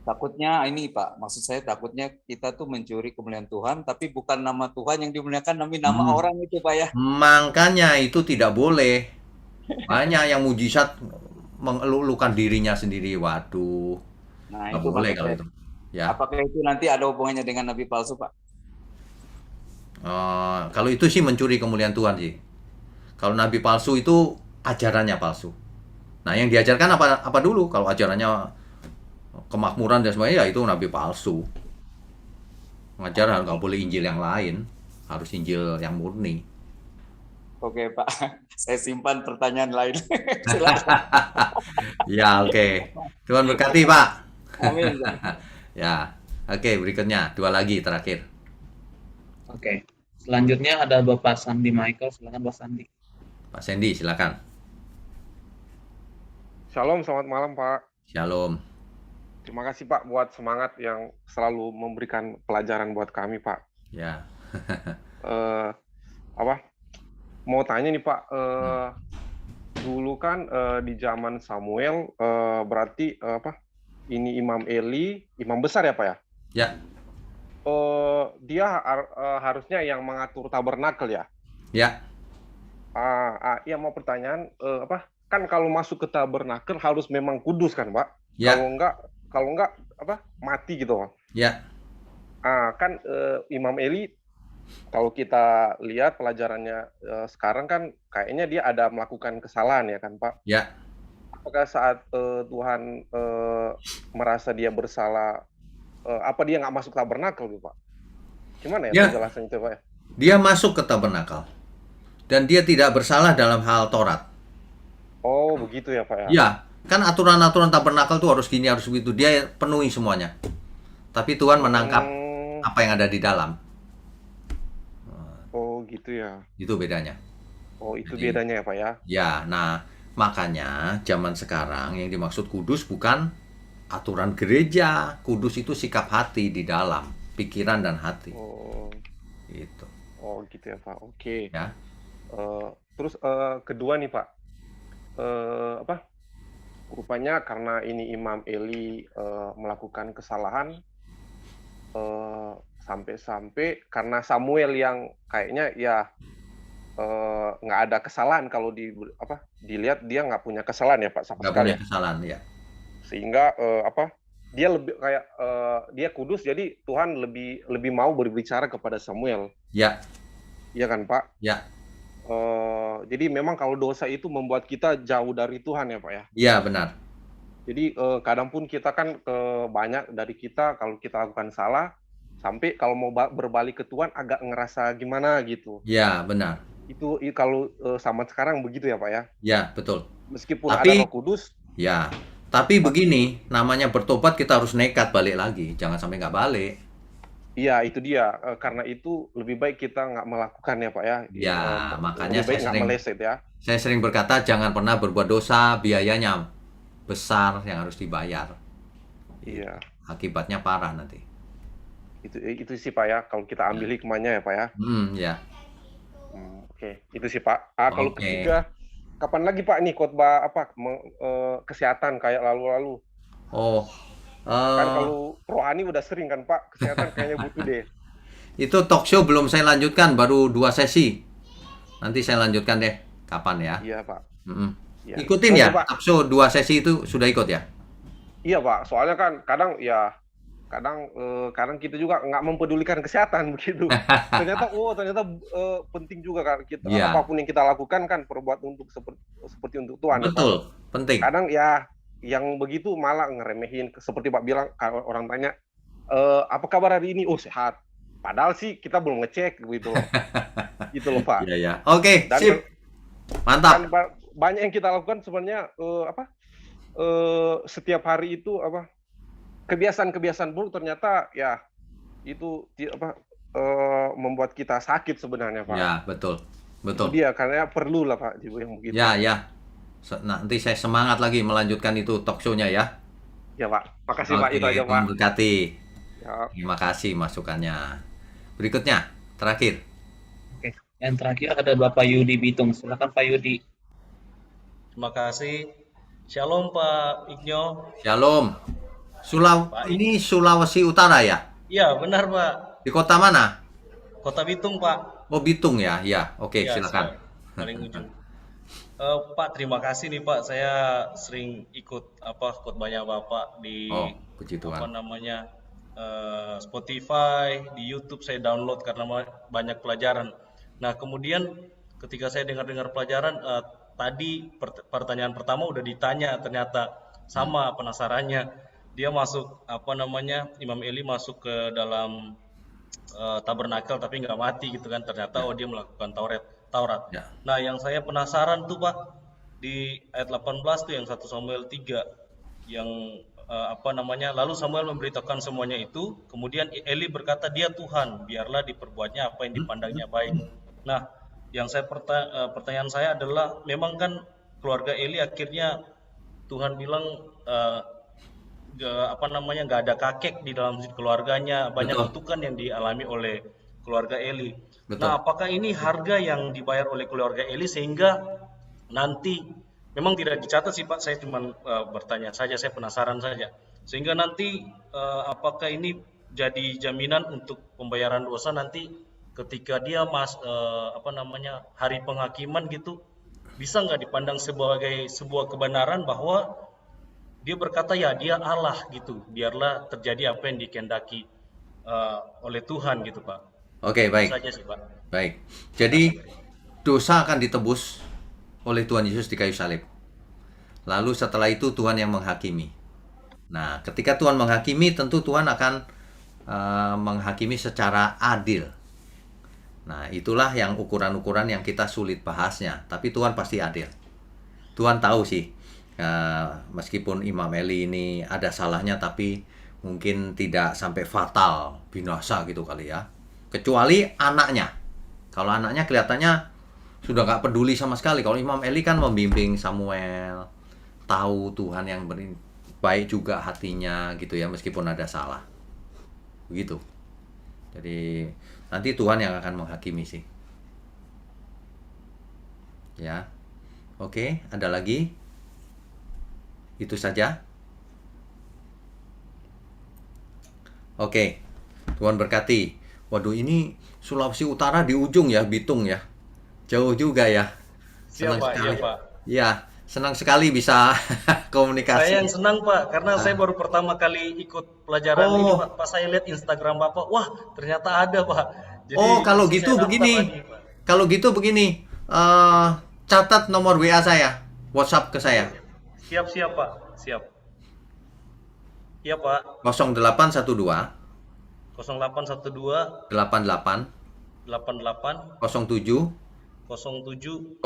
S9: Takutnya ini Pak, maksud saya takutnya kita tuh mencuri kemuliaan Tuhan, tapi bukan nama Tuhan yang dimuliakan, tapi nama orang itu Pak ya.
S1: Makanya itu tidak boleh. Banyak yang mujizat mengelulukan dirinya sendiri. Waduh,
S9: Nah,
S1: nggak
S9: itu
S1: boleh
S9: maksud
S1: kalau
S9: saya.
S1: itu. Ya,
S9: Apakah itu nanti ada hubungannya dengan nabi palsu Pak?
S1: kalau itu sih mencuri kemuliaan Tuhan sih. Kalau nabi palsu itu ajarannya palsu. Nah, yang diajarkan apa dulu? Kalau ajarannya kemakmuran dan sebagainya, ya itu nabi palsu. Ngajar nggak boleh Injil yang lain, harus Injil yang murni.
S9: Oke Pak, saya simpan pertanyaan lain. Silakan.
S1: Ya, oke. Tuhan berkati, Pak.
S9: Amin.
S1: Ya, oke, berikutnya 2 lagi terakhir.
S2: Oke. Selanjutnya ada Bapak Sandi Michael. Silakan Pak Sandi.
S1: Pak Sandy, silakan.
S10: Shalom, selamat malam Pak.
S1: Shalom.
S10: Terima kasih Pak buat semangat yang selalu memberikan pelajaran buat kami Pak.
S1: Ya.
S10: Mau tanya nih Pak, dulu kan di zaman Samuel berarti ini Imam Eli, imam besar ya Pak ya?
S1: Ya.
S10: Dia harusnya yang mengatur tabernakel ya?
S1: Ya.
S10: Iya mau pertanyaan kan kalau masuk ke tabernakel harus memang kudus kan Pak?
S1: Ya.
S10: Kalau enggak mati gitu Pak.
S1: Ya.
S10: Kan Imam Eli kalau kita lihat pelajarannya sekarang kan kayaknya dia ada melakukan kesalahan ya kan Pak?
S1: Ya.
S10: Apakah saat Tuhan merasa dia bersalah, apa dia nggak masuk tabernakel gitu Pak? Gimana ya penjelasan itu Pak ya?
S1: Dia masuk ke tabernakel dan dia tidak bersalah dalam hal Taurat.
S10: Oh begitu ya Pak ya?
S1: Ya, kan aturan-aturan tabernakel tuh harus gini, harus begitu. Dia penuhi semuanya. Tapi Tuhan menangkap apa yang ada di dalam.
S10: Oh gitu ya.
S1: Itu bedanya.
S10: Oh itu bedanya ya Pak ya?
S1: Ya, nah makanya zaman sekarang yang dimaksud kudus bukan aturan gereja. Kudus itu sikap hati di dalam, pikiran dan hati.
S10: Oh.
S1: Gitu.
S10: Oh gitu ya Pak. Oke.
S1: Ya.
S10: Terus kedua nih Pak, rupanya karena ini Imam Eli melakukan kesalahan, sampai-sampai karena Samuel yang kayaknya ya nggak ada kesalahan, kalau dilihat dia nggak punya kesalahan ya Pak sama
S1: Nggak
S10: sekali.
S1: punya kesalahan ya.
S10: Sehingga dia lebih kayak dia kudus, jadi Tuhan lebih mau berbicara kepada Samuel.
S1: Ya.
S10: Iya kan Pak?
S1: Ya.
S10: Jadi memang kalau dosa itu membuat kita jauh dari Tuhan ya Pak ya?
S1: Iya benar.
S10: Jadi kadang pun kita kan banyak dari kita kalau kita lakukan salah, sampai kalau mau berbalik ke Tuhan agak ngerasa gimana gitu.
S1: Iya benar.
S10: Itu kalau zaman sekarang begitu ya Pak ya?
S1: Ya betul.
S10: Meskipun ada Roh Kudus.
S1: Ya. Tapi begini, namanya bertobat kita harus nekat balik lagi, jangan sampai nggak balik.
S10: Iya itu dia, karena itu lebih baik kita nggak melakukan ya Pak ya.
S1: Ya makanya
S10: lebih baik nggak meleset ya.
S1: Saya sering berkata jangan pernah berbuat dosa, biayanya besar yang harus dibayar.
S10: Iya.
S1: Akibatnya parah nanti.
S10: Itu sih Pak ya, kalau kita ambil hikmahnya ya Pak ya.
S1: Ya.
S10: Oke, itu sih Pak. Kalau ketiga, kapan lagi Pak nih khotbah kesehatan kayak lalu-lalu? Kan kalau rohani udah sering kan Pak, kesehatan kayaknya butuh deh.
S1: Itu talk show belum saya lanjutkan, baru 2 sesi. Nanti saya lanjutkan deh, kapan ya?
S10: Iya Pak.
S1: Ya. Ikutin ya,
S10: Pak.
S1: talk show 2 sesi itu sudah ikut ya?
S10: Iya Pak, soalnya kan kadang kita juga nggak mempedulikan kesehatan begitu. Ternyata penting juga kan kita apapun yang kita lakukan kan perbuat untuk seperti untuk Tuhan.
S1: Betul, penting.
S10: Kadang ya yang begitu malah ngeremehin, seperti Pak bilang kalau orang tanya apa kabar hari ini? Oh sehat. Padahal sih kita belum ngecek gitu loh. Gitu loh Pak.
S1: Iya. Oke, sip. Mantap.
S10: Dan banyak yang kita lakukan sebenarnya setiap hari itu kebiasaan-kebiasaan buruk ternyata ya itu membuat kita sakit sebenarnya Pak.
S1: Ya, betul. Betul.
S10: Dia karena perlu lah Pak yang begitu.
S1: Ya. Nanti saya semangat lagi melanjutkan itu talk show-nya ya.
S10: Ya Pak. Makasih Pak, itu aja Pak.
S1: Berkati.
S10: Ya.
S1: Terima kasih masukannya. Berikutnya, terakhir.
S2: Oke, yang terakhir ada Bapak Yudi Bitung. Silakan Pak Yudi.
S11: Terima kasih. Shalom Pak Igno.
S1: Shalom. Ini Sulawesi Utara ya?
S11: Iya, benar Pak.
S1: Di kota mana?
S11: Kota Bitung Pak.
S1: Oh, Bitung ya. Ya, oke,
S11: Ya,
S1: silakan.
S11: paling ujung. Pak, terima kasih nih Pak. Saya sering ikut khotbahnya Bapak di
S1: puji Tuhan.
S11: Spotify, di YouTube saya download karena banyak pelajaran. Nah, kemudian ketika saya dengar pelajaran tadi pertanyaan pertama udah ditanya, ternyata sama penasarannya. Dia masuk Imam Eli masuk ke dalam tabernakel tapi nggak mati gitu kan, ternyata dia melakukan Taurat.
S1: Ya.
S11: Nah, yang saya penasaran tuh Pak, di ayat 18 tuh yang 1 Samuel 3 yang lalu Samuel memberitakan semuanya itu, kemudian Eli berkata, dia Tuhan, biarlah diperbuatnya apa yang dipandangnya baik. Nah, yang pertanyaan saya adalah, memang kan keluarga Eli akhirnya Tuhan bilang nggak ada kakek di dalam keluarganya, banyak kutukan yang dialami oleh keluarga Eli.
S1: Betul.
S11: Nah, apakah ini harga yang dibayar oleh keluarga Eli sehingga nanti memang tidak dicatat sih Pak, saya cuma bertanya saja, saya penasaran saja. Sehingga nanti apakah ini jadi jaminan untuk pembayaran dosa nanti ketika dia hari penghakiman gitu, bisa nggak dipandang sebagai sebuah kebenaran bahwa dia berkata ya dia Allah gitu, biarlah terjadi apa yang dikehendaki oleh Tuhan gitu Pak.
S1: Oke, baik.
S11: Saja sih, Pak.
S1: Baik. Jadi dosa akan ditebus oleh Tuhan Yesus di kayu salib. Lalu setelah itu Tuhan yang menghakimi. Nah, ketika Tuhan menghakimi, tentu Tuhan akan menghakimi secara adil. Nah, itulah yang ukuran-ukuran yang kita sulit bahasnya. Tapi Tuhan pasti adil. Tuhan tahu sih, meskipun Imam Eli ini ada salahnya, tapi mungkin tidak sampai fatal, binasa gitu kali ya. Kecuali anaknya. Kalau anaknya kelihatannya sudah nggak peduli sama sekali. Kalau Imam Eli kan membimbing Samuel, tahu Tuhan yang baik juga hatinya gitu ya, meskipun ada salah. Begitu. Jadi nanti Tuhan yang akan menghakimi sih. Ya. Oke, ada lagi? Itu saja. Oke. Tuhan berkati. Waduh, ini Sulawesi Utara di ujung ya, Bitung ya. Jauh juga ya. Senang sekali.
S11: Iya, Pak.
S1: Ya, senang sekali bisa komunikasi.
S11: Saya yang senang Pak, karena saya baru pertama kali ikut pelajaran ini Pak. Pas saya lihat Instagram Bapak, wah ternyata ada Pak. Jadi,
S1: kalau gitu begini. Kalau gitu begini, catat nomor WA saya, WhatsApp ke saya.
S11: Siap Pak, siap. Iya Pak.
S1: 0812
S11: 0812
S1: 88
S11: 88
S1: 07
S11: 07
S1: 0264.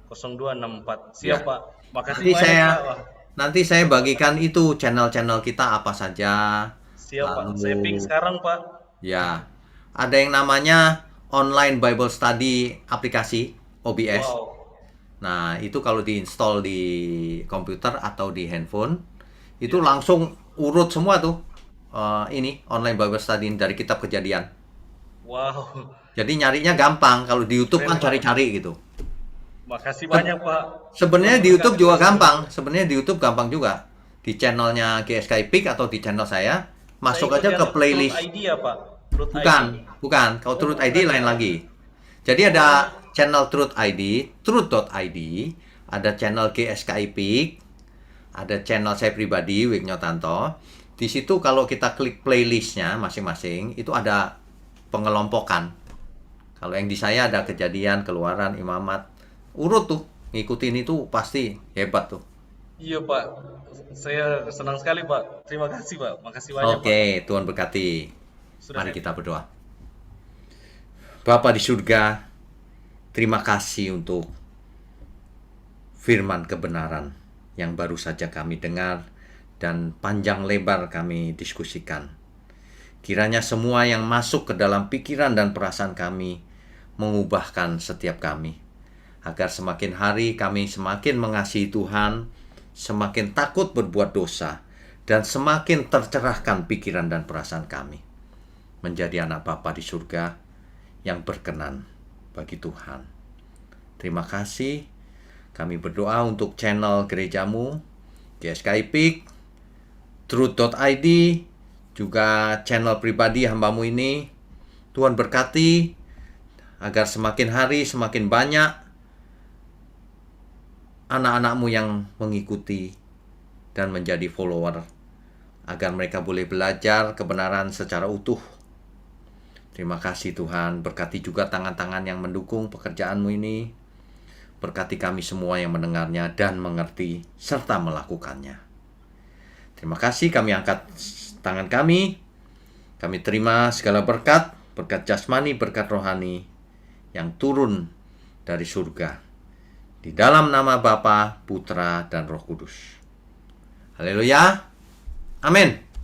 S11: 0264. Siap
S1: Ya.
S11: Pak. Makasih banyak Pak.
S1: Nanti saya bagikan itu channel-channel kita apa saja.
S11: Siap Pak. Saya ping sekarang Pak.
S1: Ya. Ada yang namanya Online Bible Study aplikasi OBS.
S11: Wow.
S1: Nah, itu kalau diinstal di komputer atau di handphone, itu langsung urut semua tuh. Ini Online Bible Study dari Kitab Kejadian.
S11: Wow.
S1: Jadi nyarinya gampang. Kalau di YouTube kan cari-cari gitu.
S11: Makasih banyak Pak.
S1: Sebenarnya di YouTube juga gampang. Sebenarnya di YouTube gampang juga. Di channelnya GSKI Peak atau di channel saya, masuk aja ke playlist.
S11: Truth ID ya Pak?
S1: Bukan. Kalau Truth ID lain lagi. Jadi ada channel Truth ID, truth.id, ada channel GSKI Peak, ada channel saya pribadi, Wigno Tanto. Di situ kalau kita klik playlistnya masing-masing, itu ada pengelompokan. Kalau yang di saya ada Kejadian, Keluaran, Imamat, urut tuh, ngikutin itu pasti hebat tuh.
S11: Iya Pak, saya senang sekali Pak. Terima kasih Pak, makasih banyak
S1: Oke, Tuhan berkati. Mari kita berdoa. Bapa di surga, terima kasih untuk firman kebenaran yang baru saja kami dengar dan panjang lebar kami diskusikan. Kiranya semua yang masuk ke dalam pikiran dan perasaan kami mengubahkan setiap kami, agar semakin hari kami semakin mengasihi Tuhan, semakin takut berbuat dosa, dan semakin tercerahkan pikiran dan perasaan kami menjadi anak Bapa di surga yang berkenan bagi Tuhan. Terima kasih. Kami berdoa untuk channel gerejamu, GSKI Peak, Truth.id, juga channel pribadi hambamu ini. Tuhan berkati agar semakin hari semakin banyak anak-anakmu yang mengikuti dan menjadi follower, agar mereka boleh belajar kebenaran secara utuh. Terima kasih Tuhan, berkati juga tangan-tangan yang mendukung pekerjaanmu ini. Berkati kami semua yang mendengarnya dan mengerti serta melakukannya. Terima kasih, kami angkat tangan kami. Kami terima segala berkat, berkat jasmani, berkat rohani yang turun dari surga. Di dalam nama Bapa, Putra, dan Roh Kudus. Haleluya. Amin.